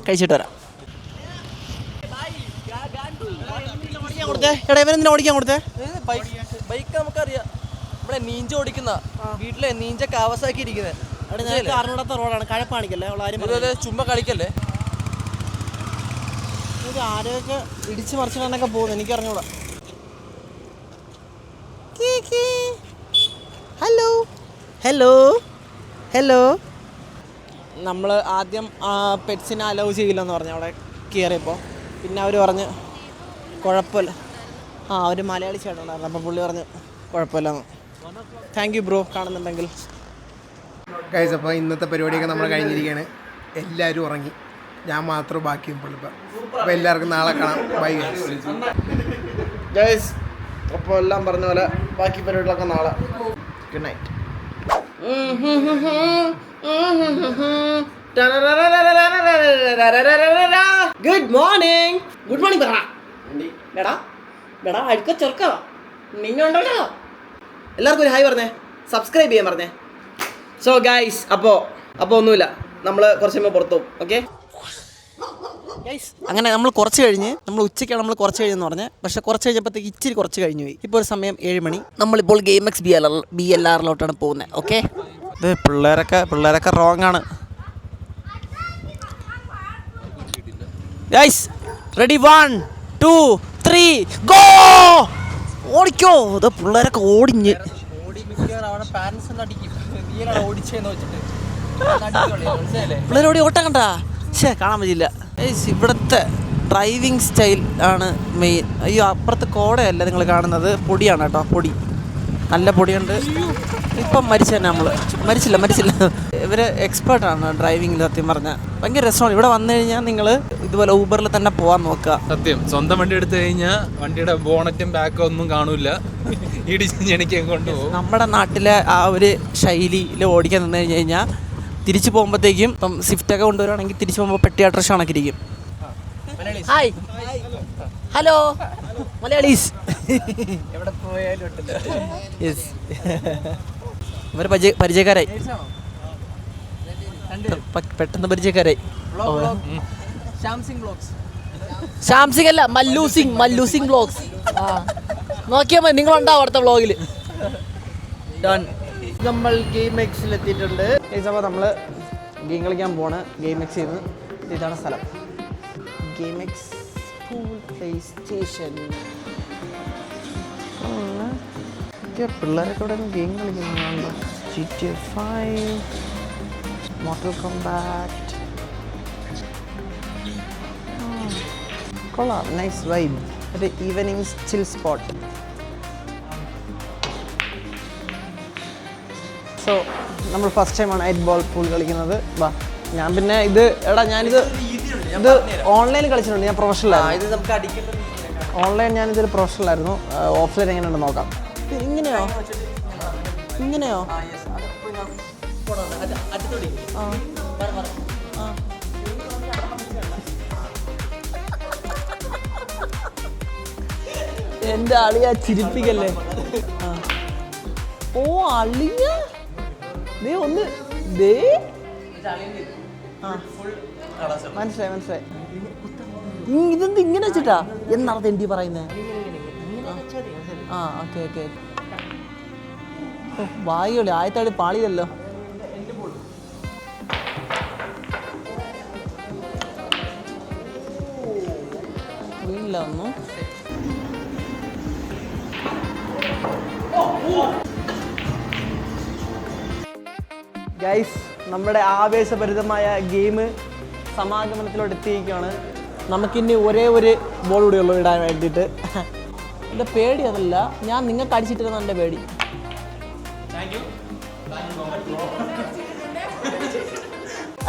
കഴിച്ചിട്ട് വരാം. എടാ ഇവനെന്തിനാ ഓടിക്കാൻ കൊടുത്തേ? ബൈക്ക് നമുക്കറിയാം, ഇവിടെ നീഞ്ച ഓടിക്കുന്ന വീട്ടിലെ നീഞ്ച കാവസാക്കി ഇരിക്കുന്നത്. അവിടെ ഞാൻ അറിഞ്ഞൂടാത്ത റോഡാണ്, കഴപ്പാണിക്കല്ലേ ആരും ചുമ്മാ കളിക്കല്ലേ. ആരൊക്കെ ഇടിച്ച് മറിച്ചിടാനൊക്കെ പോകുന്നു, എനിക്ക് അറിഞ്ഞൂടാ. Hello hello hello. നമ്മൾ ആദ്യം പെറ്റ്സിനെ അലൗ ചെയ്യില്ലെന്ന് പറഞ്ഞു അവിടെ കയറിയപ്പോൾ. പിന്നെ അവർ പറഞ്ഞ് കുഴപ്പമില്ല. ഒരു മലയാളി ചേട്ടനുണ്ടായിരുന്നു, അപ്പോൾ പുള്ളി പറഞ്ഞ് കുഴപ്പമില്ലെന്ന്. താങ്ക് യു ബ്രോ, കാണുന്നുണ്ടെങ്കിൽ. ഗൈസ്, അപ്പോൾ ഇന്നത്തെ പരിപാടിയൊക്കെ നമ്മൾ കഴിഞ്ഞിരിക്കുകയാണ്. എല്ലാവരും ഉറങ്ങി, ഞാൻ മാത്രം ബാക്കി ഇപ്പോൾ. അപ്പോൾ എല്ലാവർക്കും നാളെ കാണാം. Bye guys. അപ്പോൾ എല്ലാം പറഞ്ഞ പോലെ ബാക്കി പരിപാടികളൊക്കെ നാളെ. Good night. Good morning. Good morning പറ. എടാ എടാ അഴുക്ക ചെറുക്കാ നിന്നുണ്ടോ? എല്ലാവർക്കും ഒരു ഹായ് പറഞ്ഞേ, സബ്സ്ക്രൈബ് ചെയ്യാൻ പറഞ്ഞേ. സോ ഗൈസ്, അപ്പോൾ ഒന്നുമില്ല, നമ്മൾ കുറച്ച് കഴിയുമ്പോൾ പുറത്തു പോകും. Okay guys. അങ്ങനെ നമ്മൾ കുറച്ച് കഴിഞ്ഞ്, നമ്മൾ ഉച്ചയ്ക്കാണ് നമ്മൾ കുറച്ച് കഴിഞ്ഞെന്ന് പറഞ്ഞത്. പക്ഷേ കുറച്ച് കഴിഞ്ഞപ്പോഴത്തേക്ക് ഇച്ചിരി കുറച്ച് കഴിഞ്ഞു പോയി. ഇപ്പോൾ ഒരു സമയം 7 മണി. നമ്മളിപ്പോൾ GameX BLRലോട്ടാണ് പോകുന്നത്. ഓക്കെ, ഇത് പിള്ളേരൊക്കെ റോങ് ആണ്. Guys ready, 1 2 3 go. ഓടിക്കോ. ഇത് പിള്ളേരൊക്കെ ഓടിഞ്ഞ് പിള്ളേരോടി ഓട്ടം കണ്ടാ. കാണാൻ പറ്റില്ല. ഇവിടുത്തെ ഡ്രൈവിംഗ് സ്റ്റൈൽ ആണ് മെയിൻ. അയ്യോ, അപ്പുറത്ത് കോടയല്ല നിങ്ങൾ കാണുന്നത്, പൊടിയാണ് കേട്ടോ. പൊടി, നല്ല പൊടിയുണ്ട്. ഇപ്പം മരിച്ചു തന്നെ നമ്മൾ. മരിച്ചില്ല. ഇവർ എക്സ്പേർട്ടാണ് ഡ്രൈവിങ്ങിൽ. സത്യം പറഞ്ഞാൽ ഭയങ്കര രസമാണ്. ഇവിടെ വന്നു കഴിഞ്ഞാൽ നിങ്ങൾ ഇതുപോലെ ഊബറിൽ തന്നെ പോകാൻ നോക്കുക. സത്യം, സ്വന്തം വണ്ടി എടുത്തു കഴിഞ്ഞാൽ വണ്ടിയുടെ ബോണറ്റും ബാക്കും ഒന്നും കാണൂല, ഇടിച്ച് എനിക്ക് കൊണ്ടുപോകും. നമ്മുടെ നാട്ടിലെ ആ ഒരു ശൈലിയിൽ ഓടിക്കാൻ നിന്ന് കഴിഞ്ഞ് കഴിഞ്ഞാൽ തിരിച്ചു പോകുമ്പോഴത്തേക്കും ഇപ്പം സ്വിഫ്റ്റൊക്കെ കൊണ്ടുവരുവാണെങ്കിൽ തിരിച്ചു പോകുമ്പോൾ പെട്ടി അട്രഷ് കണക്കിരിക്കും. Hi hello Malayalees. എവിടെ പോയാലും യെസ്, ഇവർ പരിചയക്കാരായി, പെട്ടെന്ന് പരിചയക്കാരായി. ശ്യാംസിംഗ് അല്ല, മല്ലൂസിംഗ് വ്ളോഗ്സ്. നോക്കിയാൽ മതി, നിങ്ങളുണ്ടാവും അടുത്ത വ്ളോഗിൽ. ഡൺ. നമ്മൾ GameX എത്തിയിട്ടുണ്ട്. അപ്പോൾ നമ്മൾ ഗെയിം കളിക്കാൻ പോണ് GameX നിന്ന്. ഇതാണ് സ്ഥലം, GameX പ്ലേ സ്റ്റേഷൻ. പിള്ളേരൊക്കെ ഇവിടെ ഗെയിം കളിക്കുന്നുണ്ടോ? GTA 5, Mortal Kombat. കൊള്ളാം, നൈസ് വൈബ്. ഒരു ഈവനിങ് ചിൽ സ്പോട്ട്. സോ നമ്മൾ ഫസ്റ്റ് ടൈമാണ് 8 ബോൾ പൂൾ കളിക്കുന്നത്. വാ, ഞാൻ പിന്നെ ഞാനിത് ഓൺലൈനിൽ കളിച്ചിട്ടുണ്ട്. ഞാൻ പ്രൊഫഷണലായിരുന്നു. ഓൺലൈൻ ഞാനിതൊരു പ്രൊഫഷണലായിരുന്നു. ഓഫ്ലൈൻ എങ്ങനെയുണ്ട് നോക്കാം. ഇങ്ങനെയോ? എൻ്റെ അളിയാ ചിരിപ്പിക്കല്ലേ. ഓ അളിയ ഒന്ന് മനസ്സിലായി. ഇതെന്ത് ഇങ്ങനെ വെച്ചിട്ടാ? എന്നാണ് എന്തി പറയുന്നത്? ഓക്കെ. വായില്ലേ, ആയത്താടി പാളിയല്ലോ. വീണില്ല ഒന്നും. ഗൈസ്, നമ്മുടെ ആവേശഭരിതമായ ഗെയിം സമാഗമനത്തിലോട്ട് എത്തിയിരിക്കുകയാണ്. നമുക്കിനി ഒരേ ഒരു ബോൾ കൂടെ ഉള്ളൂ ഇടാൻ വേണ്ടിയിട്ട്. എൻ്റെ പേടി അതല്ല, ഞാൻ നിങ്ങൾക്ക് അടിച്ചിട്ടിരുന്ന എൻ്റെ പേടി.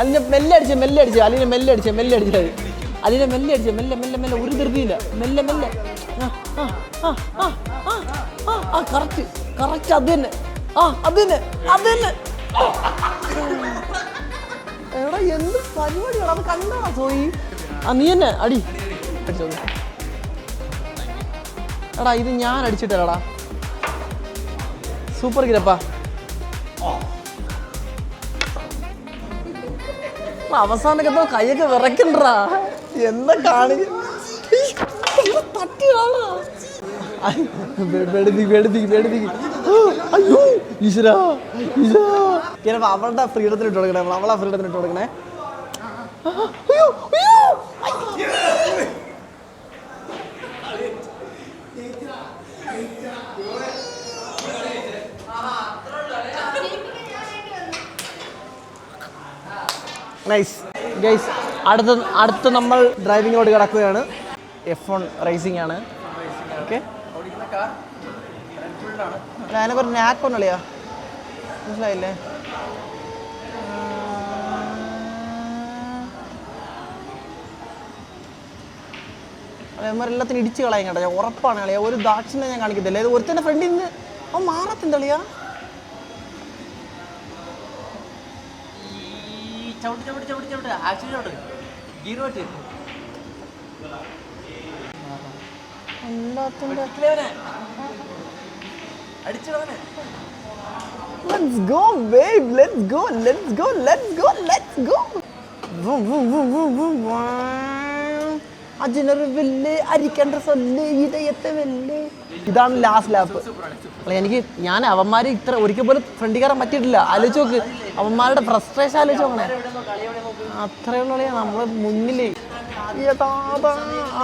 അലിനെ മെല്ലെ അടിച്ച് അലിനെ മെല്ലെ അടിച്ച് അലിനെ മെല്ലെ അടിച്ച് മെല്ലെ ഒരു ധൃതിയില്ല മെല്ലെ കറക്റ്റ് അത് തന്നെ എടാ എന്ത് പരിപാടിയാണ് അത് കണ്ടാ സോയി നീ തന്നെ അടിച്ചോ എടാ ഇത് ഞാൻ അടിച്ചിട്ടല്ലടാ സൂപ്പർ ഗ്രപ്പാ അവസാനൊക്കെ എന്തോ കൈയൊക്കെ വിറക്കണ്ടാ എന്താ കാണി അയ്യോ ഈശ്വരാ ചിലപ്പോ അവളുടെ ഫ്രീഡത്തിന് ഇട്ട് കൊടുക്കണേ അവളെ ഫ്രീഡത്തിന് ഇട്ട് കൊടുക്കണേ നൈസ് ഗൈസ് അടുത്ത് നമ്മൾ ഡ്രൈവിങ്ങിലോട്ട് കിടക്കുകയാണ് F1 റേസിംഗ് ആണ് ഓക്കെ അതിനൊക്കെ ഒരു നാക്കൊന്നളിയാ മനസ്സിലായില്ലേ എല്ലാത്തിനും ഇടിച്ച് കളയാൻ കേട്ടോ ഞാൻ ഉറപ്പാണ് കളിയാ ഒരു ദാക്ഷിണ്യം ഞാൻ കാണിക്കത്തില്ല ഇത് ഒരുത്തൻ്റെ ഫ്രണ്ടിൽ നിന്ന് അവൻ മാറത്തിന്തളിയാ ചവിട്ട് ആക്ച്വലി ചവിട്ട് ഗീർ പറ്റി Let's go, babe. Let's go. അജിനറിവില്ലേ അരിക്കണ്ട സൊല്ല് ഇതയത്തെ വെല്ലേ ഇതാണ് ലാസ്റ്റ് ലാപ്പ്. ഞാൻ അവന്മാര് ഇത്ര ഒരിക്കൽ പോലും ഫ്രണ്ടിൽ കയറാൻ പറ്റിയിട്ടില്ല. ആലോചിച്ച് നോക്ക് അവന്മാരുടെ ഫ്രസ്ട്രേഷൻ ആലോചിച്ച് നോക്കണേ. അത്രയുള്ള നമ്മള് മുന്നില്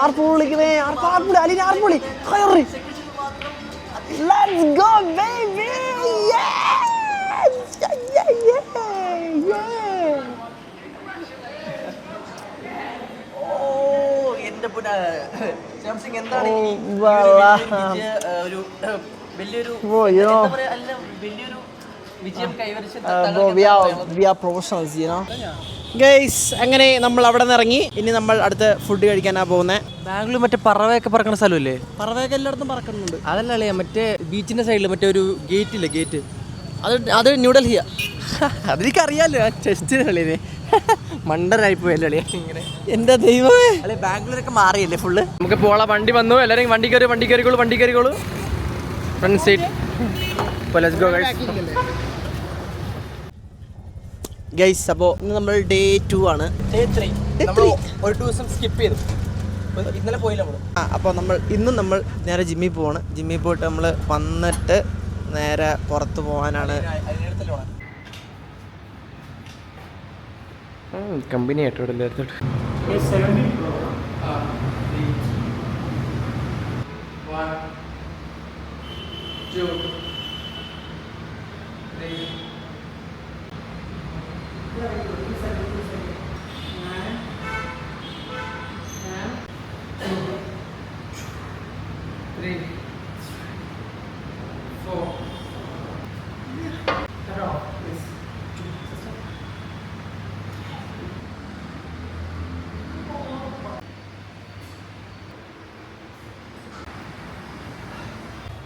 ആർപ്പ് വിളിക്കണേ ആർപ്പുളി കയറി. Let's go, baby. അങ്ങനെ നമ്മൾ അവിടെ നിന്ന് ഇറങ്ങി. ഇനി നമ്മൾ അടുത്ത ഫുഡ് കഴിക്കാനാ പോകുന്നത്. ബാംഗ്ലൂർ മറ്റേ പറവയൊക്കെ പറക്കണ സ്ഥലമല്ലേ? പറവയൊക്കെ എല്ലായിടത്തും പറക്കുന്നുണ്ട്. അതല്ല അളിയാ മറ്റേ ബീച്ചിന്റെ സൈഡിൽ മറ്റേ ഒരു ഗേറ്റ് ഇല്ലേ ഗേറ്റ് അത് ന്യൂഡൽഹിയാ. അതെനിക്കറിയാലോ ആ ചെസ്റ്റ് കളിയെ മണ്ടരായി പോയല്ലേ അളിയാ ഇങ്ങനെ. എന്റെ ദൈവമേ അല്ലെ ബാംഗ്ലൂരൊക്കെ മാറിയല്ലേ ഫുള്ള്. നമുക്ക് പോളാ വണ്ടി വന്നു. എല്ലാവരും വണ്ടി കയറിക്കോളൂ ഫ്രണ്ട് സീറ്റ്. ഗൈസ് അപ്പോൾ ഇന്ന് നമ്മൾ ഡേ 2 ആണ്. ഒരു ദിവസം സ്കിപ്പ് ചെയ്തു. ഇന്നലെ പോയില്ല നമ്മള്. അപ്പോൾ ഇന്നും നമ്മൾ നേരെ ജിമ്മിൽ പോവാണ്. ജിമ്മിൽ പോയിട്ട് നമ്മൾ വന്നിട്ട് നേരെ പുറത്ത് പോകാനാണ്. കമ്പനി ആയിട്ടോ എല്ലായിടത്തോട്ട്.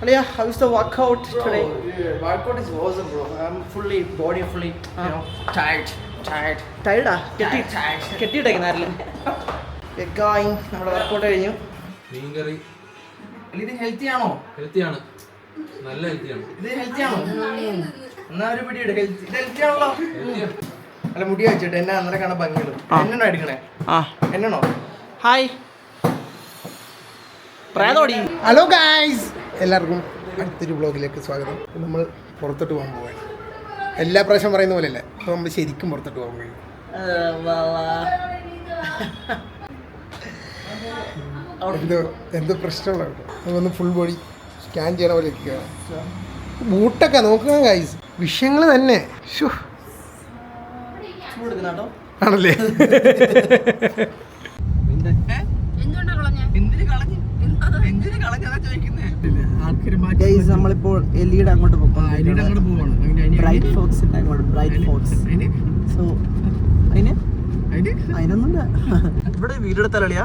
Aliya, how is the workout today? Workout is awesome, bro. I'm fully tired. Tired? കെട്ടിയിട്ടേക്കുന്നാരില്ലേ? നമ്മുടെ വർക്കൗട്ട് കഴിഞ്ഞു. മീൻകറി ഇത് ഹെൽത്തി ആണോ? ഹെൽത്തിയാണ്, നല്ല ഹെൽത്തിയാണ്. ഇത് ഹെൽത്തി ആണോ? എന്നാ ഒരു പിടി ഇത് ഹെൽത്തി ആണല്ലോ. അല്ല മുടി വെച്ചിട്ട് എന്നെ അന്നേരം കാണാൻ ഭംഗിയുള്ളൂ. എന്നാണോ എടുക്കണേ? എന്നാണോ? ഹായ് ഹലോ ഗായ്സ്, എല്ലാവർക്കും അടുത്തൊരു വ്ളോഗിലേക്ക് സ്വാഗതം. നമ്മൾ പുറത്തോട്ട് പോകാൻ പോവുകയാണ്. എല്ലാ പ്രാവശ്യം പറയുന്ന പോലെയല്ല, അപ്പോൾ നമ്മൾ ശരിക്കും പുറത്തോട്ട് പോകാൻ കഴിയും. എന്തോ പ്രശ്നമുള്ള നമുക്കൊന്ന് ഫുൾ ബോഡി സ്കാൻ ചെയ്യണ പോലെ ഇരിക്കുകയാണ്. ബൂട്ടൊക്കെ നോക്കണം ഗായ്സ്, വിഷയങ്ങൾ തന്നെ. ആണല്ലേ? നമ്മളിപ്പോൾ എലിയുടെ അങ്ങോട്ട് പോകും. Bright Fox. സോ അതിന് അതിനൊന്നുമില്ല. ഇവിടെ വീടെടുത്താലിയാ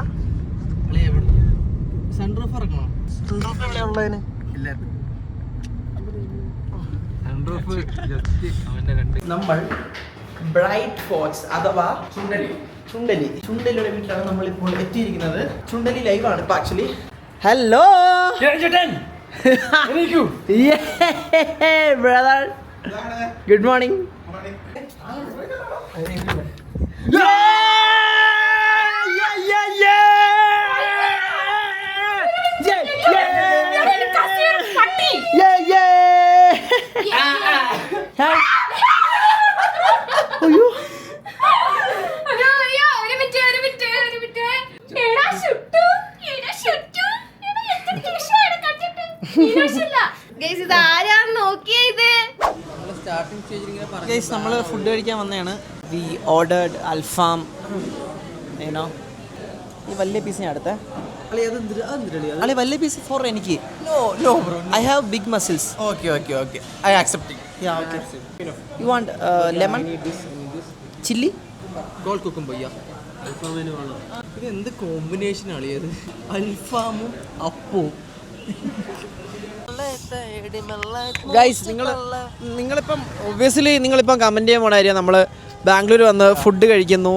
സൺറൂഫ് ഇറക്കണോ? ഉള്ളതിന് നമ്മൾ ബ്രൈറ്റ് ഫോക്സ് അഥവാ ചുണ്ടലിയുടെ വീട്ടിലാണ് നമ്മളിപ്പോൾ എത്തിയിരിക്കുന്നത്. ചുണ്ടലി ലൈവാണ് ഇപ്പൊ actually. Hello brother, good morning. നമ്മൾ ഫുഡ് കഴിക്കാൻ വന്നതാണ്. വി ഓർഡേർഡ് അൽഫാം. ഏനോ ഈ വലിയ പീസ് ഞാൻ എടുത്തേ. അളി വലിയ പീസ് ഫോർ എനിക്ക്. I have big muscles. Okay I accept. You want lemon chilli ഗോൾ കുക്കും പയ്യ. ഇത് എന്ത് കോമ്പിനേഷൻ ആളിയത്? അൽഫാമും അപ്പവും. ഗൈസ് നിങ്ങളിപ്പം ഒബ്വിയസ്ലി നിങ്ങളിപ്പം കമൻറ്റ് ചെയ്യാൻ പോണ കാര്യം നമ്മൾ ബാംഗ്ലൂർ വന്ന് ഫുഡ് കഴിക്കുന്നു.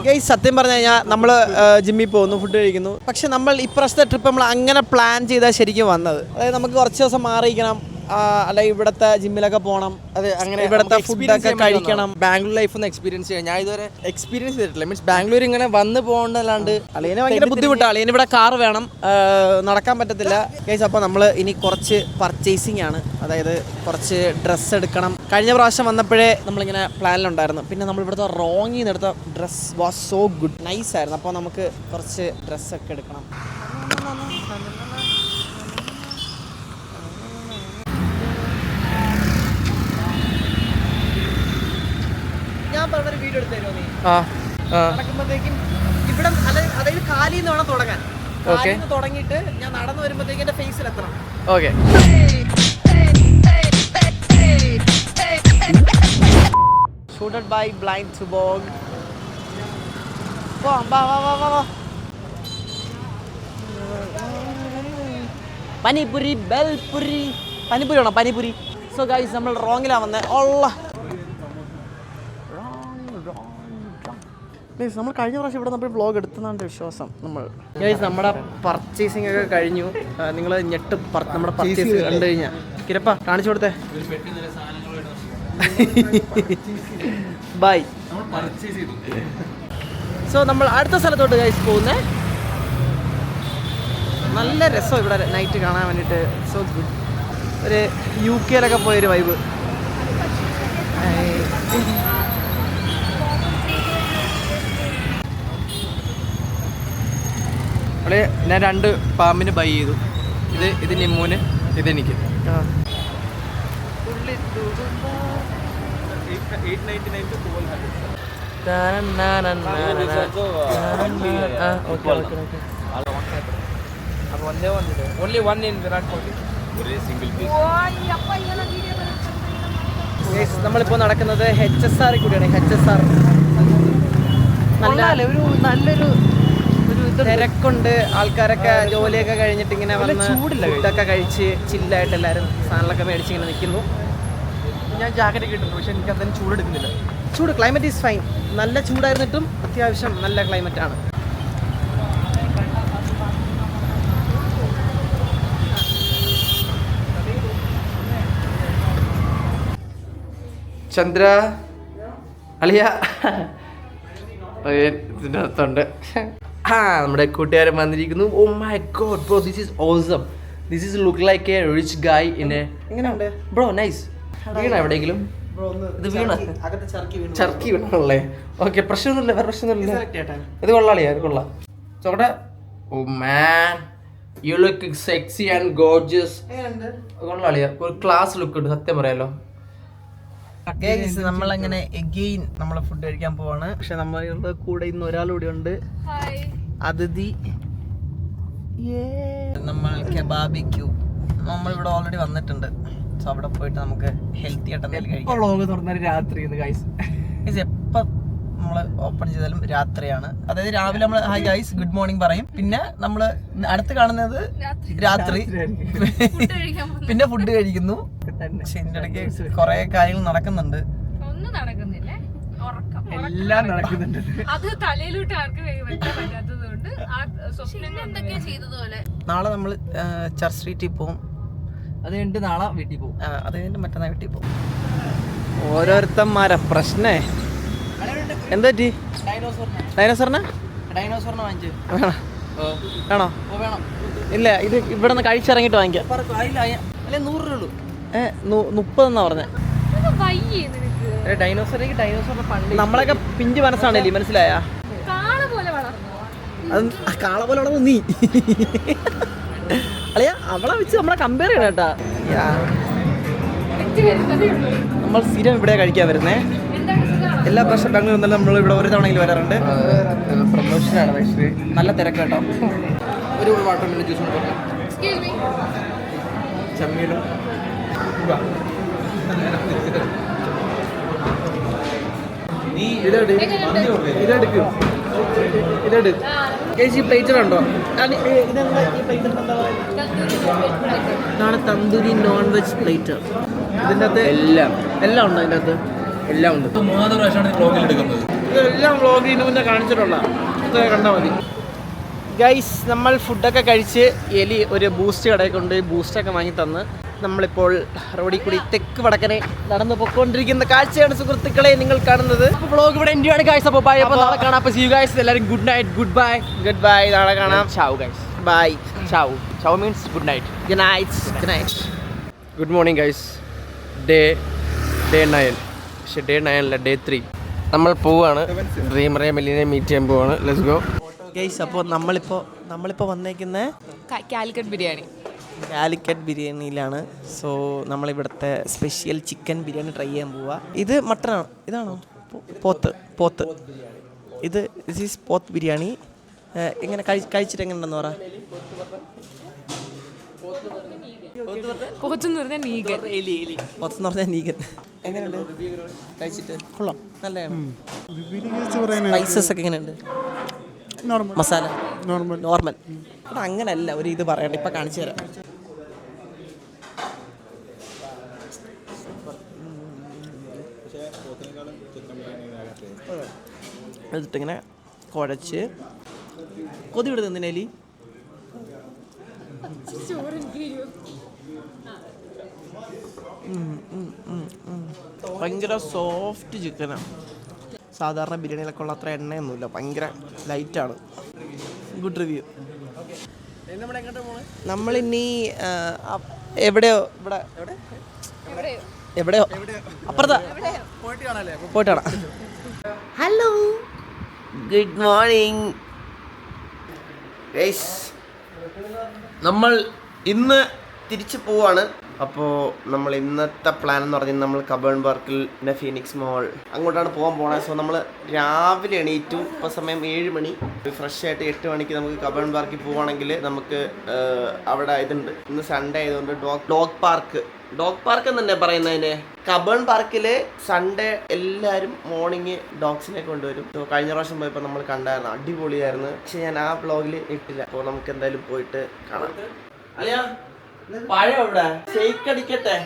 ഗൈസ് സത്യം പറഞ്ഞു കഴിഞ്ഞാൽ നമ്മൾ ജിമ്മിൽ പോകുന്നു, ഫുഡ് കഴിക്കുന്നു. പക്ഷെ നമ്മൾ ഇപ്രാവശ്യത്തെ ട്രിപ്പ് നമ്മൾ അങ്ങനെ പ്ലാൻ ചെയ്താൽ ശരിക്കും വന്നത്. അതായത് നമുക്ക് കുറച്ച് ദിവസം മാറിയിരിക്കണം, അല്ലെങ്കിൽ ഇവിടുത്തെ ജിമ്മിലൊക്കെ പോകണം, അതെ, അങ്ങനെ ഇവിടുത്തെ ഫുഡൊക്കെ കഴിക്കണം. ബാംഗ്ലൂർ ലൈഫ് ഒന്ന് എക്സ്പീരിയൻസ് ചെയ്യാം. ഞാൻ ഇതുവരെ എക്സ്പീരിയൻസ് ചെയ്തിട്ടില്ല. മീൻസ് ബാംഗ്ലൂർ ഇങ്ങനെ വന്ന് പോകണ്ടല്ലാണ്ട്. അളിയന് ഭയങ്കര ബുദ്ധിമുട്ടാണ്. അളിയന് ഇവിടെ കാർ വേണം, നടക്കാൻ പറ്റത്തില്ല. ഗൈസ് അപ്പോൾ നമ്മൾ ഇനി കുറച്ച് പർച്ചേസിങ് ആണ്. അതായത് കുറച്ച് ഡ്രസ്സ് എടുക്കണം. കഴിഞ്ഞ പ്രാവശ്യം വന്നപ്പോഴേ നമ്മളിങ്ങനെ പ്ലാനിലുണ്ടായിരുന്നു. പിന്നെ നമ്മൾ ഇവിടുത്തെ റോങ്ങിൽ നിന്ന് എടുത്ത dress was so good, nice ആയിരുന്നു. അപ്പോൾ നമുക്ക് കുറച്ച് ഡ്രസ്സൊക്കെ എടുക്കണം. ഞാൻ പറഞ്ഞൊരു വീഡിയോ എടുത്തോ നീ നടക്കുമ്പോഴത്തേക്കും ഇവിടെ അതായത് കാലിന്ന് വേണം തുടങ്ങാൻ. കാലിന്ന് തുടങ്ങിയിട്ട് ഞാൻ നടന്നു വരുമ്പോഴത്തേക്കും എന്റെ ഫേസിൽ എത്തണം. ഓക്കെ. ഷൂട്ടഡ് ബൈ ബ്ലൈൻഡ് സുബോഗ്. പനിപുരി, ബെൽപുരി, പനിപുരി വേണം, പനിപുരി. സോ ഗൈസ് നമ്മൾ റോങ്ങിലാണ് വന്നത്. നമ്മൾ കഴിഞ്ഞ പ്രാവശ്യം ഇവിടെ നമ്മൾ വ്ളോഗ് എടുത്തതാണ് വിശ്വാസം. നമ്മുടെ പർച്ചേസിംഗ് ഒക്കെ കഴിഞ്ഞു. നിങ്ങൾ ഞെട്ടും നമ്മുടെ പർച്ചേസ് കണ്ടു കഴിഞ്ഞാൽ. കിരപ്പ കാണിച്ചു കൊടുത്തേ. ബൈ. സോ നമ്മൾ അടുത്ത സ്ഥലത്തോട്ട് ഗൈസ് പോകുന്നേ. നല്ല രസം ഇവിടെ നൈറ്റ് കാണാൻ വേണ്ടിയിട്ട്. So good. ഒരു UK പോയൊരു വൈബ്. ഞാൻ 2 പാമ്പിന് ബൈ ചെയ്തു. ഇത് നിമ്മൂന്, ഇതെനിക്ക്. നമ്മളിപ്പോൾ നടക്കുന്നത് HSR കൂടിയാണ്. HSR നല്ലൊരു തിരക്കുണ്ട്. ആൾക്കാരൊക്കെ ജോലിയൊക്കെ കഴിഞ്ഞിട്ട് ഇങ്ങനെ വന്ന് ഫുഡൊക്കെ കഴിച്ച് ചില്ലായിട്ട് എല്ലാവരും സാധനങ്ങളൊക്കെ മേടിച്ച് ഇങ്ങനെ നിൽക്കുന്നു. ഞാൻ ജാക്കറ്റ് കിട്ടുന്നു, പക്ഷെ എനിക്ക് അത്രയും ചൂടെടുക്കുന്നില്ല. ചൂട് ക്ലൈമറ്റ് ഈസ് ഫൈൻ. നല്ല ചൂടായിരുന്നിട്ടും അത്യാവശ്യം നല്ല ക്ലൈമറ്റ് ആണ്. ചന്ദ്ര അളിയ ഇതിൻ്റെ അകത്തുണ്ട്. നമ്മുടെ കൂട്ടുകാരൻ വന്നിരിക്കുന്നു. Oh my god bro, this is awesome. This is look like a rich guy in a. എങ്ങനെയുണ്ട് ബ്രോ? നൈസ്. വീണ എവിടെയെങ്കിലും? ഇത് വീണ ചർക്കി വീണല്ലേ? ഓക്കെ, പ്രശ്നമൊന്നുമില്ല, വേറെ പ്രശ്നമൊന്നുമില്ല. ഇത് കൊള്ളാളിയാ, ഇത് കൊള്ളാം. ചോട്ടെ. Oh man, you look sexy and gorgeous. കൊള്ളാളിയാ, ഒരു ക്ലാസ് ലുക്ക് ഉണ്ട് സത്യം പറയാലോ. നമ്മളങ്ങനെ എഗെയിൻ നമ്മളെ ഫുഡ് കഴിക്കാൻ പോവാണ്. പക്ഷെ നമ്മളുടെ കൂടെ ഇന്ന് ഒരാളൂടെ ഉണ്ട്, അതിഥി. നമ്മൾ കെബാബിക്യൂ നമ്മളിവിടെ ഓൾറെഡി വന്നിട്ടുണ്ട്. സോ അവിടെ പോയിട്ട് നമുക്ക് ഹെൽത്തി ആയിട്ട് എന്തെങ്കിലും കഴിക്കാം. വ്ളോഗ് തുറന്നാൽ രാത്രി എപ്പം നമ്മൾ ഓപ്പൺ ചെയ്താലും രാത്രിയാണ്. അതായത് രാവിലെ നമ്മൾ ഹായ് ഗൈസ് ഗുഡ് മോർണിംഗ് പറയും, പിന്നെ നമ്മൾ അടുത്ത് കാണുന്നത് രാത്രി, പിന്നെ ഫുഡ് കഴിക്കുന്നു. പക്ഷെ ഇതിന്റെ ഇടയ്ക്ക് കുറെ കാര്യങ്ങൾ നടക്കുന്നുണ്ട്. ഒന്നും നടക്കുന്നില്ല, ഉറക്കം എല്ലാം നടക്കുന്നുണ്ട്. അത് തലയിലോട്ട് ആർക്കും വെക്കാൻ പറ്റാത്തതുകൊണ്ട് സ്വപ്നങ്ങൾ എന്തൊക്കെയാ ചെയ്തതുപോലെ. നാളെ നമ്മൾ ചർച്ച് സ്ട്രീറ്റിൽ പോകും. അത് കഴിഞ്ഞിട്ട് നാളെ വീട്ടിൽ പോകും. അത് കഴിഞ്ഞിട്ട് മറ്റന്നാൾ വീട്ടിൽ പോകും. ഓരോരുത്തന്മാരെ പ്രശ്നേ എന്താ പറ്റി? ഡൈനോസറിനെ വാങ്ങിച്ചു വേണോ? വേണം. ഇല്ല, ഇത് ഇവിടെ നിന്ന് കഴിച്ചിറങ്ങിട്ട് വാങ്ങിക്കാം. അല്ലെ 100 രൂപ ഉള്ളൂ. 30 പറഞ്ഞേ. ഡൈനോസറിന്റെ പണ്ട് നമ്മളൊക്കെ പിഞ്ച് മനസ്സാണല്ലേ, മനസ്സിലായ? അത് കാള പോലെ വളർന്നു നീ അളിയാ. അവളെ വെച്ച് നമ്മളെ കമ്പയർ ചെയ്യണം കേട്ടാ. നമ്മൾ സ്ഥിരം ഇവിടെ കഴിക്കാൻ വരുന്നേ. എല്ലാ പ്രാവശ്യം ബാംഗ്ലൂർ വന്നാലും നമ്മൾ ഇവിടെ ഒരു തവണയെങ്കിലും വരാറുണ്ട്. പ്രൊമോഷനാണ് പക്ഷേ നല്ല തിരക്ക് കേട്ടോ. ഒരു വാട്ടർമെലൺ ജ്യൂസ് ചമ്മീനും പ്ലേറ്റിലുണ്ടോ? ഇതാണ് തന്തൂരി നോൺ വെജ് പ്ലേറ്റ്. ഇതിൻ്റെ അകത്ത് എല്ലാം ഉണ്ടോ? അതിൻ്റെ അകത്ത് എല്ലാം ഉണ്ട്. 3 പ്രാവശ്യമാണ് വ്ലോഗിൽ എടുക്കുന്നത്. ഇതെല്ലാം വ്ളോഗിന് മുന്നേ കാണിച്ചിട്ടുള്ള ഇത് കണ്ടാൽ മതി. ഗൈസ്, നമ്മൾ ഫുഡൊക്കെ കഴിച്ച് എലി ഒരു ബൂസ്റ്റ് കടയിൽ കൊണ്ട് ബൂസ്റ്റൊക്കെ വാങ്ങി തന്ന് നമ്മളിപ്പോൾ റോഡിൽ കൂടി തെക്ക് വടക്കനെ നടന്നു പൊയ്ക്കൊണ്ടിരിക്കുന്ന കാഴ്ചയാണ് സുഹൃത്തുക്കളെ നിങ്ങൾ കാണുന്നത്. വ്ലോഗ് ഇവിടെ ഇന്ത്യയാണ് ഗൈസ്. അപ്പോൾ ബൈ. അപ്പോൾ നാളെ കാണാം. അപ്പോൾ സീ യു ഗൈസ്. എല്ലാവരും good night, goodbye. Goodbye. നാളെ കാണാം. ചാവ് ഗൈസ്. ബൈ. ചാവ് means good night. Good night. Good night. Good morning guys. Day 9. പക്ഷേ ഡേ 9 അല്ല, ഡേ 3. നമ്മൾ പോവാണ്. ഡ്രീമറെ മെല്ലിനെ മീറ്റ് ചെയ്യാൻ പോവാണ്. Let's go guys. അപ്പോൾ നമ്മളിപ്പോൾ വന്നേക്കുന്ന കാലിക്കറ്റ് ബിരിയാണിയിലാണ്. സോ നമ്മളിവിടുത്തെ സ്പെഷ്യൽ ചിക്കൻ ബിരിയാണി ട്രൈ ചെയ്യാൻ പോവുക. ഇത് മട്ടനാണ്. ഇതാണോ? പോത്ത്. ദിസ് ഈസ് പോത്ത് ബിരിയാണി. എങ്ങനെ കഴിച്ചിട്ട് എങ്ങനെയുണ്ടെന്ന് പറ. പോത്തെന്ന് പറഞ്ഞാൽ നീഗൻ. എങ്ങനെയുണ്ട് കഴിച്ചിട്ട്? കൊള്ളാം, നല്ലതാണ്. സ്പൈസസ് ഒക്കെ എങ്ങനെയുണ്ട്? മസാല നോർമൽ. അപ്പം അങ്ങനല്ല ഒരു ഇത് പറയണ്ട, ഇപ്പം കാണിച്ചു തരാം. എന്നിട്ടിങ്ങനെ കുഴച്ച് കൊതി വിടുന്നത് എന്തിനേലി? ഭയങ്കര സോഫ്റ്റ് ചിക്കനാണ്. സാധാരണ ബിരിയാണിയിലൊക്കെ ഉള്ള അത്ര എണ്ണയൊന്നുമില്ല, ഭയങ്കര ലൈറ്റാണ്. Good review. നമ്മളിനി എവിടെയോ അപ്പുറത്താ പോയിട്ട് കാണാം. Hello, good morning guys. നമ്മൾ ഇന്ന് തിരിച്ചു പോവാണ്. അപ്പോൾ നമ്മൾ ഇന്നത്തെ പ്ലാൻ എന്ന് പറഞ്ഞാൽ നമ്മൾ കബേൺ പാർക്കിൽ പിന്നെ ഫീനിക്സ് മോൾ അങ്ങോട്ടാണ് പോകാൻ. സോ നമ്മൾ രാവിലെ എണീറ്റു. ഇപ്പോൾ സമയം 7 മണി. ഫ്രഷ് ആയിട്ട് 8 മണിക്ക് നമുക്ക് കബേൺ പാർക്കിൽ പോവുകയാണെങ്കിൽ നമുക്ക് അവിടെ ഇതുണ്ട്. ഇന്ന് സൺഡേ ആയതുകൊണ്ട് ഡോഗ് പാർക്ക് എന്ന് തന്നെ പറയുന്നതിന്. കബേൺ പാർക്കിൽ സൺഡേ എല്ലാവരും മോർണിംഗ് ഡോഗ്സിനെ കൊണ്ടുവരും. സോ കഴിഞ്ഞ പ്രാവശ്യം പോയപ്പോൾ നമ്മൾ കണ്ടായിരുന്നു, അടിപൊളിയായിരുന്നു. പക്ഷെ ഞാൻ ആ വ്ളോഗിൽ ഇട്ടില്ല. അപ്പോൾ നമുക്ക് എന്തായാലും പോയിട്ട് കാണാം. അല്ലയാ പഴം എവിടെ? ഷേക്ക് അടിക്കട്ടെ.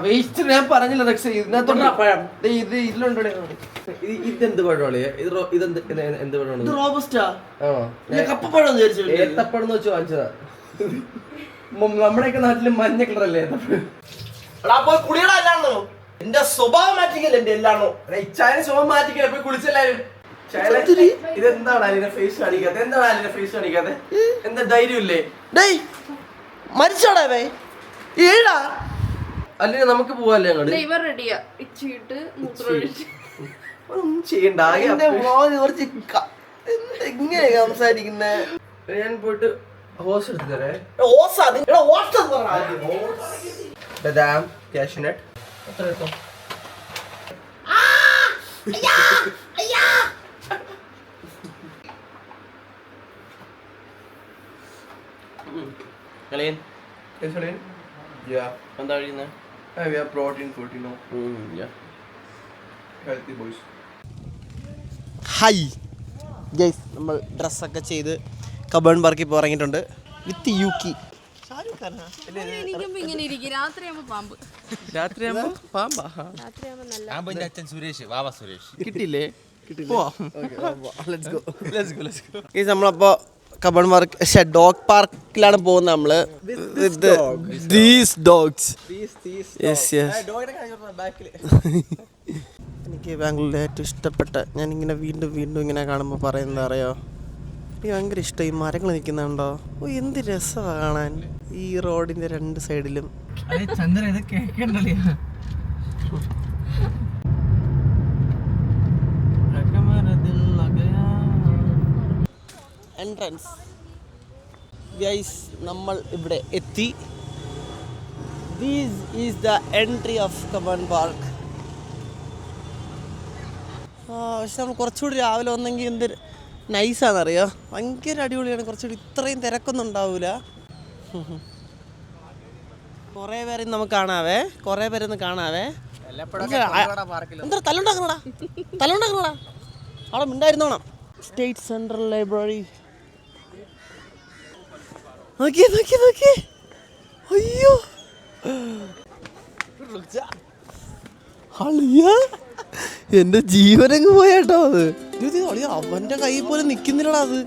വേസ്റ്റ് ഞാൻ പറഞ്ഞില്ല. ഇതിനകത്തോട്ട് പഴം ഇത് ഇതിലുണ്ട്. ഇതെന്ത് പഴമാണ്? എന്ത് പഴമാണ്? ഇത് റോബസ്റ്റാ. കപ്പപ്പഴം ഏത്തപ്പഴം എന്ന് വെച്ച് വാങ്ങിച്ചതാ. നമ്മുടെയൊക്കെ നാട്ടില് മഞ്ഞ കളറല്ലേ കുളികളല്ലാണോ? എന്റെ സ്വഭാവം മാറ്റിക്കല്ലേ എന്റെ എല്ലാണോ? ഇച്ചാനും സ്വഭാവം മാറ്റിക്കല. പോയി കുളിച്ചെല്ലാരും. ഇതെന്താണ് അതിനെ ഫേസ് കാണിക്കാതെ? എന്താണ് അതിനെ ഫേസ് കാണിക്കാതെ? എന്താ ധൈര്യമില്ലേ? മരിച്ചോടാ ഏടാ. അല്ലെങ്കിൽ നമുക്ക് പോവല്ലേ അങ്ങോട്ട്? ഒന്നും ചെയ്യണ്ട. എങ്ങനെ സംസാരിക്കുന്നേ? ഞാൻ പോയിട്ട് ഹോസ് എടുത്തു തരേ. ബദാം, കാഷ്യൂനട്ട് എത്ര എടുത്തോ? എന്താ കഴിയുന്നത്? We have protein food, you know. Yeah. Healthy boys. Hi guys, നമ്മൾ ഡ്രസ്സൊക്കെ ചെയ്ത് കബേൺ പാർക്കിൽ ഇപ്പോൾ ഇറങ്ങിയിട്ടുണ്ട് വിത്ത് യൂക്കി. രാത്രിയാകുമ്പോ പാമ്പാ പാമ്പിന്റെ അച്ഛൻ സുരേഷ്, വാവ സുരേഷ്. കിട്ടില്ലേ? നമ്മളപ്പോ കബൺ പാർക്ക് ഡോഗ് പാർക്കിലാണ് പോകുന്നത് നമ്മള്. എനിക്ക് ബാംഗ്ലൂരിൽ ഏറ്റവും ഇഷ്ടപ്പെട്ട, ഞാനിങ്ങനെ വീണ്ടും വീണ്ടും ഇങ്ങനെ കാണുമ്പോൾ പറയുന്നത് അറിയോ, എനിക്ക് ഭയങ്കര ഇഷ്ടം ഈ മരങ്ങൾ നിൽക്കുന്നുണ്ടോ. ഓ എന്ത് രസമാണ് കാണാൻ ഈ റോഡിന്റെ രണ്ട് സൈഡിലും. ചന്ദ്രൻ ഇത് കേൾക്കണ്ടല്ലേ? എൻട്രൻസ് ഗൈസ്, നമ്മൾ ഇവിടെ എത്തി. This is the entry of Cubbon park. പക്ഷെ നമ്മൾ കുറച്ചുകൂടി രാവിലെ വന്നെങ്കിൽ എന്ത് നൈസാണെന്നറിയോ, ഭയങ്കര അടിപൊളിയാണ്. കുറച്ചുകൂടി ഇത്രയും തിരക്കൊന്നും ഉണ്ടാവില്ല. കുറേ പേരെ നമുക്ക് കാണാവേ, കുറേ പേരൊന്ന് കാണാവേ. എന്താ തല്ലുണ്ടാക്കണടാ, തല്ലുണ്ടാക്കണടാ, അവിടെ മിണ്ടായിരുന്നോണം. സ്റ്റേറ്റ് സെൻട്രൽ ലൈബ്രറി നോക്കിയേ നോക്കിയേ നോക്കിയേ. അയ്യോ അളിയ, എന്റെ ജീവനങ്ങ് പോയാട്ടോ അത്. അളിയ അവന്റെ കൈ പോലെ നിക്കുന്നില്ലടാ അത്.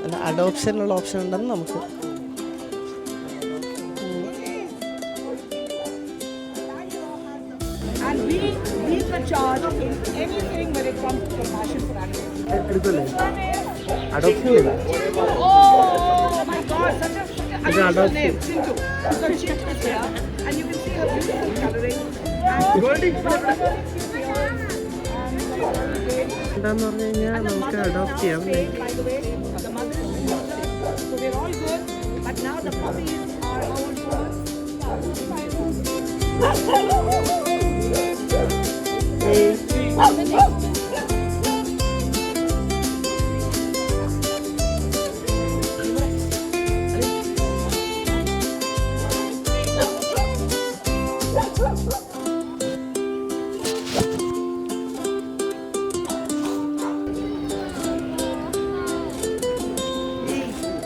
അല്ല, അഡോപ്ഷനുള്ള ഓപ്ഷൻ ഉണ്ടെന്ന് നമുക്ക്. And we lead the charge in anything when it comes to compassion for animals. Oh my God, such a unusual name, Chintu. So Chintu is here, and you can see her beautiful coloring. എന്താന്ന് പറഞ്ഞു കഴിഞ്ഞാൽ നമുക്ക് adopt ചെയ്യാം. By the way, the mother is beautiful. So we're all good, but now the puppies are our turn.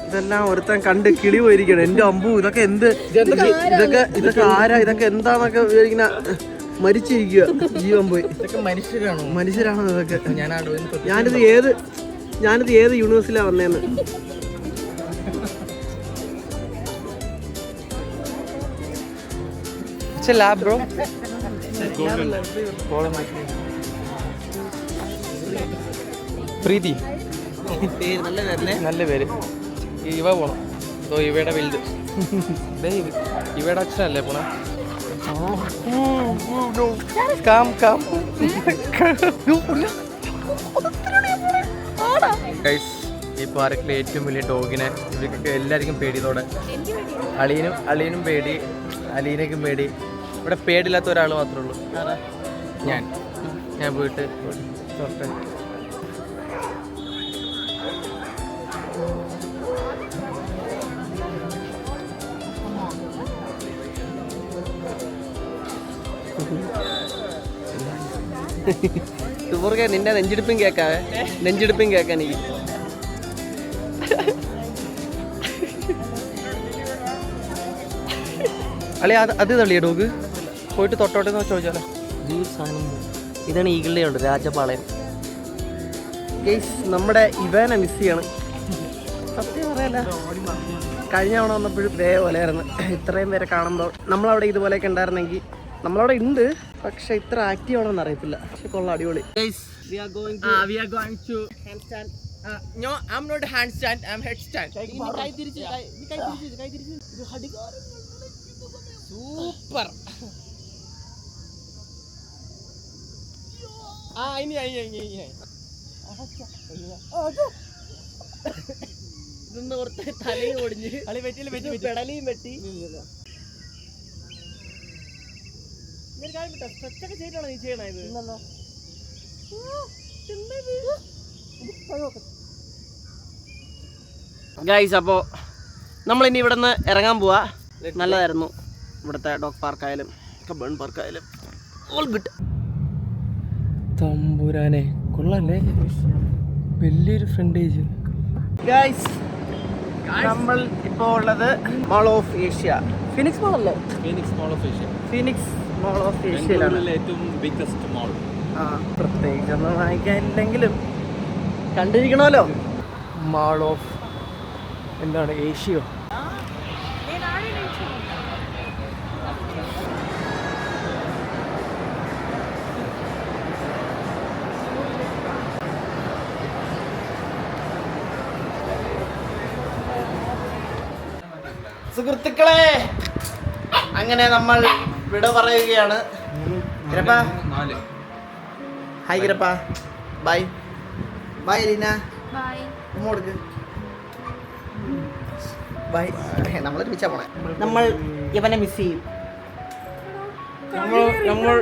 ഇതെല്ലാം ഒരുത്തൻ കണ്ട് കിളി പോയിരിക്കണം. എന്റെ അമ്പു, ഇതൊക്കെ എന്ത്, ഇതൊക്കെ ആരാ, ഇതൊക്കെ എന്താന്നൊക്കെ ഇങ്ങനെ മരിച്ചിരിക്കുക, ജീവൻ പോയി. ഇതൊക്കെ മനുഷ്യരാണോ? മനുഷ്യരാണോ ഇതൊക്കെ? ഞാനിത് ഏത് യൂണിവേഴ്സിലാ വന്നേന്ന്. lab bro. പ്രീതി നല്ല പേര്. ഇവ പോണം. ഇവയുടെ വലുത് ഇവയുടെ അച്ഛനല്ലേ പോണ. ഈ പാർക്കിലെ ഏറ്റവും വലിയ ഡോഗിനെ ഇവർക്കൊക്കെ എല്ലാവർക്കും പേടിയതോടെ. അളിയനും പേടി, അലീനയ്ക്കും പേടി. ഇവിടെ പേടില്ലാത്ത ഒരാൾ മാത്രമേ ഉള്ളൂ, ഞാൻ പോയിട്ട് തൊട്ടെ. തുറക്കെ നിന്റെ നെഞ്ചെടുപ്പും കേൾക്കാവേ, നെഞ്ചെടുപ്പും കേൾക്കാൻ എനിക്ക്. അളി അത് തള്ളിയ ഡോഗ് പോയിട്ട് തൊട്ടോട്ടെന്ന് ചോദിച്ചാലോ. ഇതാണ് ഈഗിളിൻ്റെ ഉണ്ട്, രാജപാളയം. ഗെയ്സ്, നമ്മുടെ ഇവനെ മിസ് ചെയ്യണം. സത്യം പറയല്ല, കഴിഞ്ഞ തവണ വന്നപ്പോഴും ഇതേപോലെയായിരുന്നു. ഇത്രയും പേരെ കാണുമ്പോൾ നമ്മളവിടെ ഇതുപോലെയൊക്കെ ഉണ്ടായിരുന്നെങ്കിൽ. നമ്മളവിടെ ഉണ്ട്, പക്ഷെ ഇത്ര ആക്റ്റീവ് ആണെന്ന് അറിയത്തില്ല. പക്ഷെ കൊള്ളാം, അടിപൊളി. We are going to handstand. No, I'm not handstand, I'm headstand. Super. ഇതൊന്ന് ഓർത്ത് തലയും ഒടിഞ്ഞ് പെടലിയും വെട്ടി. സ്ട്രെച്ചൊക്കെ ചെയ്തിട്ടാണോ നീ ചെയ്യണ ഇത്? ഗൈസ്, അപ്പോൾ നമ്മളിനി ഇവിടെ നിന്ന് ഇറങ്ങാൻ പോവാ. നല്ലതായിരുന്നു ഇവിടുത്തെ ഡോഗ് പാർക്കായാലും കബൺ പാർക്കായാലും, ഓൾ ഗുഡ്. തമ്പുരാനെ കൊള്ളാല്ലേ, വലിയൊരു ഫ്രണ്ടേജ്. ഗൈസ് നമ്മൾ ഇപ്പോൾ ഉള്ളത് mall of Asia, Phoenix mall അല്ലേ? Phoenix mall of Asia, Phoenix mall of ഏഷ്യയിലാണ്. ഏറ്റവും ബിഗ്ഗസ്റ്റ് മോൾ. പ്രത്യേകിച്ചൊന്നും വാങ്ങിക്കാനില്ലെങ്കിലും കണ്ടിരിക്കണമല്ലോ. മാൾ ഓഫ് എന്താണ് ഏഷ്യയോ? സുഹൃത്തുക്കളെ, അങ്ങനെ നമ്മൾ വിട പറയുകയാണ്. ഗ്രപ്പ ഹായ്, ഗ്രപ്പ ബൈ ബൈ. ലീന ബൈ. കൊടുക്ക് ബൈ. നമ്മൾ ഒരുമിച്ചാ പോണേ. നമ്മൾ ഇവനെ മിസ് ചെയ്യും. നമ്മൾ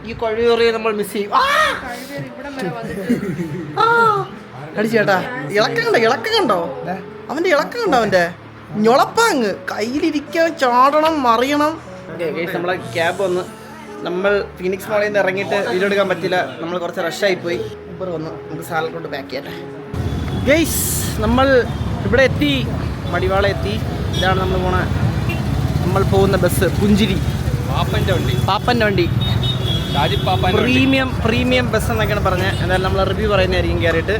ഈ കഴിവേറിയെ നമ്മൾ മിസ് ചെയ്യും. അടിച്ചേട്ടാ, ഇളക്കം കണ്ടോ അവന്റെ? ഇളക്കം കണ്ടോ അവന്റെ? ഞൊളപ്പാങ്ങ് കയ്യിലിരിക്കാൻ, ചാടണം, മറിയണം. നമ്മളെ ക്യാബ് വന്ന് നമ്മൾ ഫീനിക്സ് മാളിൽ നിന്ന് ഇറങ്ങിയിട്ട് വീഡിയോ എടുക്കാൻ പറ്റില്ല. നമ്മൾ കുറച്ച് റഷായിപ്പോയി. ഊബർ വന്നു, നമുക്ക് സാലറി കൊണ്ട് ബാക്ക് ചെയ്യട്ടെ. ഗെയ്സ്, നമ്മൾ ഇവിടെ എത്തി, മടിവാള എത്തി. ഇതാണ് നമ്മൾ പോകുന്ന ബസ്. പുഞ്ചിരി പാപ്പൻ്റെ വണ്ടി, പ്രീമിയം ബസ് എന്നൊക്കെയാണ് പറഞ്ഞത്. എന്തായാലും നമ്മൾ റിവ്യൂ പറയുന്നതായിരിക്കും കയറിയിട്ട്.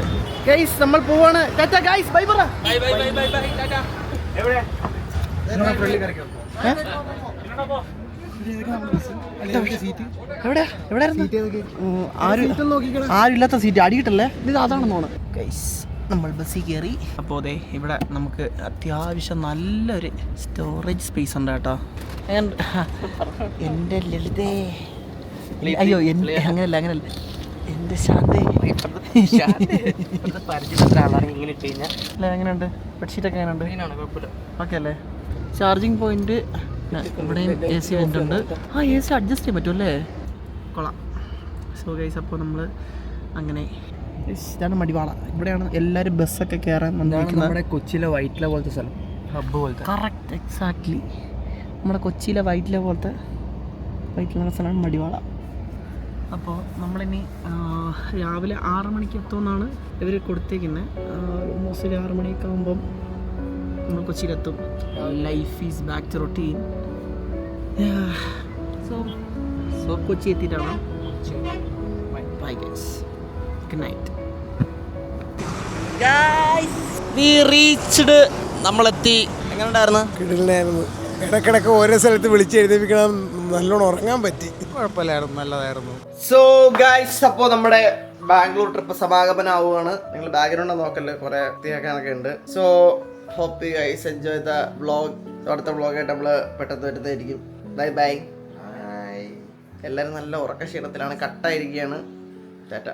ഗെയ്സ്, നമ്മൾ പോവാണ്. ടാറ്റാ ഗൈസ്, ബൈ പറ. ആരുമില്ലാത്ത സീറ്റ് അടിയിട്ടല്ലേ, ഇത് അതാണെന്ന് തോന്നുന്നു. ഗൈസ്, നമ്മൾ ബസ്സിൽ കയറി. അപ്പോൾ അതെ, ഇവിടെ നമുക്ക് അത്യാവശ്യം നല്ലൊരു സ്റ്റോറേജ് സ്പേസ് ഉണ്ട് കേട്ടോ. എൻ്റെ ലളിതേ, അയ്യോ അങ്ങനല്ല എൻ്റെ ശാന്തേ, എങ്ങനെയുണ്ട്? ബെഡ്ഷീറ്റൊക്കെ എങ്ങനെയുണ്ട്? ഓക്കെ അല്ലേ? ചാർജിങ് പോയിന്റ് ഇവിടെയും AC വെൻ്റ് ഉണ്ട്. AC അഡ്ജസ്റ്റ് ചെയ്യാൻ പറ്റുമല്ലേ? കൊള്ളാം. സോ ഗൈസ്, അപ്പോൾ നമ്മൾ അങ്ങനെ ഇതാണ് മടിവാള. ഇവിടെയാണ് എല്ലാവരും ബസ്സൊക്കെ കയറാൻ വന്നിരിക്കുന്നത്. നമ്മുടെ കൊച്ചിയിലെ വൈറ്റില പോലത്തെ സ്ഥലം, ഹബ്ബ് പോലത്തെ. കറക്റ്റ്, എക്സാക്ട്ലി നമ്മുടെ കൊച്ചിയിലെ വൈറ്റില പോലത്തെ സ്ഥലമാണ് മടിവാള. അപ്പോൾ നമ്മളിനി രാവിലെ 6 മണിക്ക് എത്തുമെന്നാണ് ഇവർ കൊടുത്തേക്കുന്നത്. ഓൾമോസ്റ്റ് ഒരു 6 മണിയൊക്കെ ആകുമ്പം നമ്മൾ കൊച്ചിയിലെത്തും. Life is back to routine. So Kochi എത്തിയിട്ടാണ്. Bye guys, good night guys. We reached, നമ്മളെത്തി. എങ്ങനെയുണ്ടായിരുന്നു? കിടിലായിരുന്നു. ഇടക്കിടക്ക് ഓരോ സ്ഥലത്ത് വിളിച്ചെഴുതിപ്പിക്കണം, നല്ലോണം ഉറങ്ങാൻ പറ്റി. കുഴപ്പമില്ലായിരുന്നു, നല്ലതായിരുന്നു. സോ ഗൈസ്, അപ്പോൾ നമ്മുടെ ബാംഗ്ലൂർ ട്രിപ്പ് സമാഗമനമാവുകയാണ്. നിങ്ങൾ ബാക്ക്ഗ്രൗണ്ട് നോക്കല്ലേ, കുറേ വൃത്തിയാക്കാനൊക്കെ ഉണ്ട്. So hope you guys enjoy the vlog. അടുത്ത വ്ളോഗായിട്ട് നമ്മൾ പെട്ടെന്ന് വരുന്നതായിരിക്കും. Bye bye. എല്ലാവരും നല്ല ഉറക്ക ക്ഷീണത്തിലാണ്, കട്ടായിരിക്കുകയാണ്. ടാറ്റ.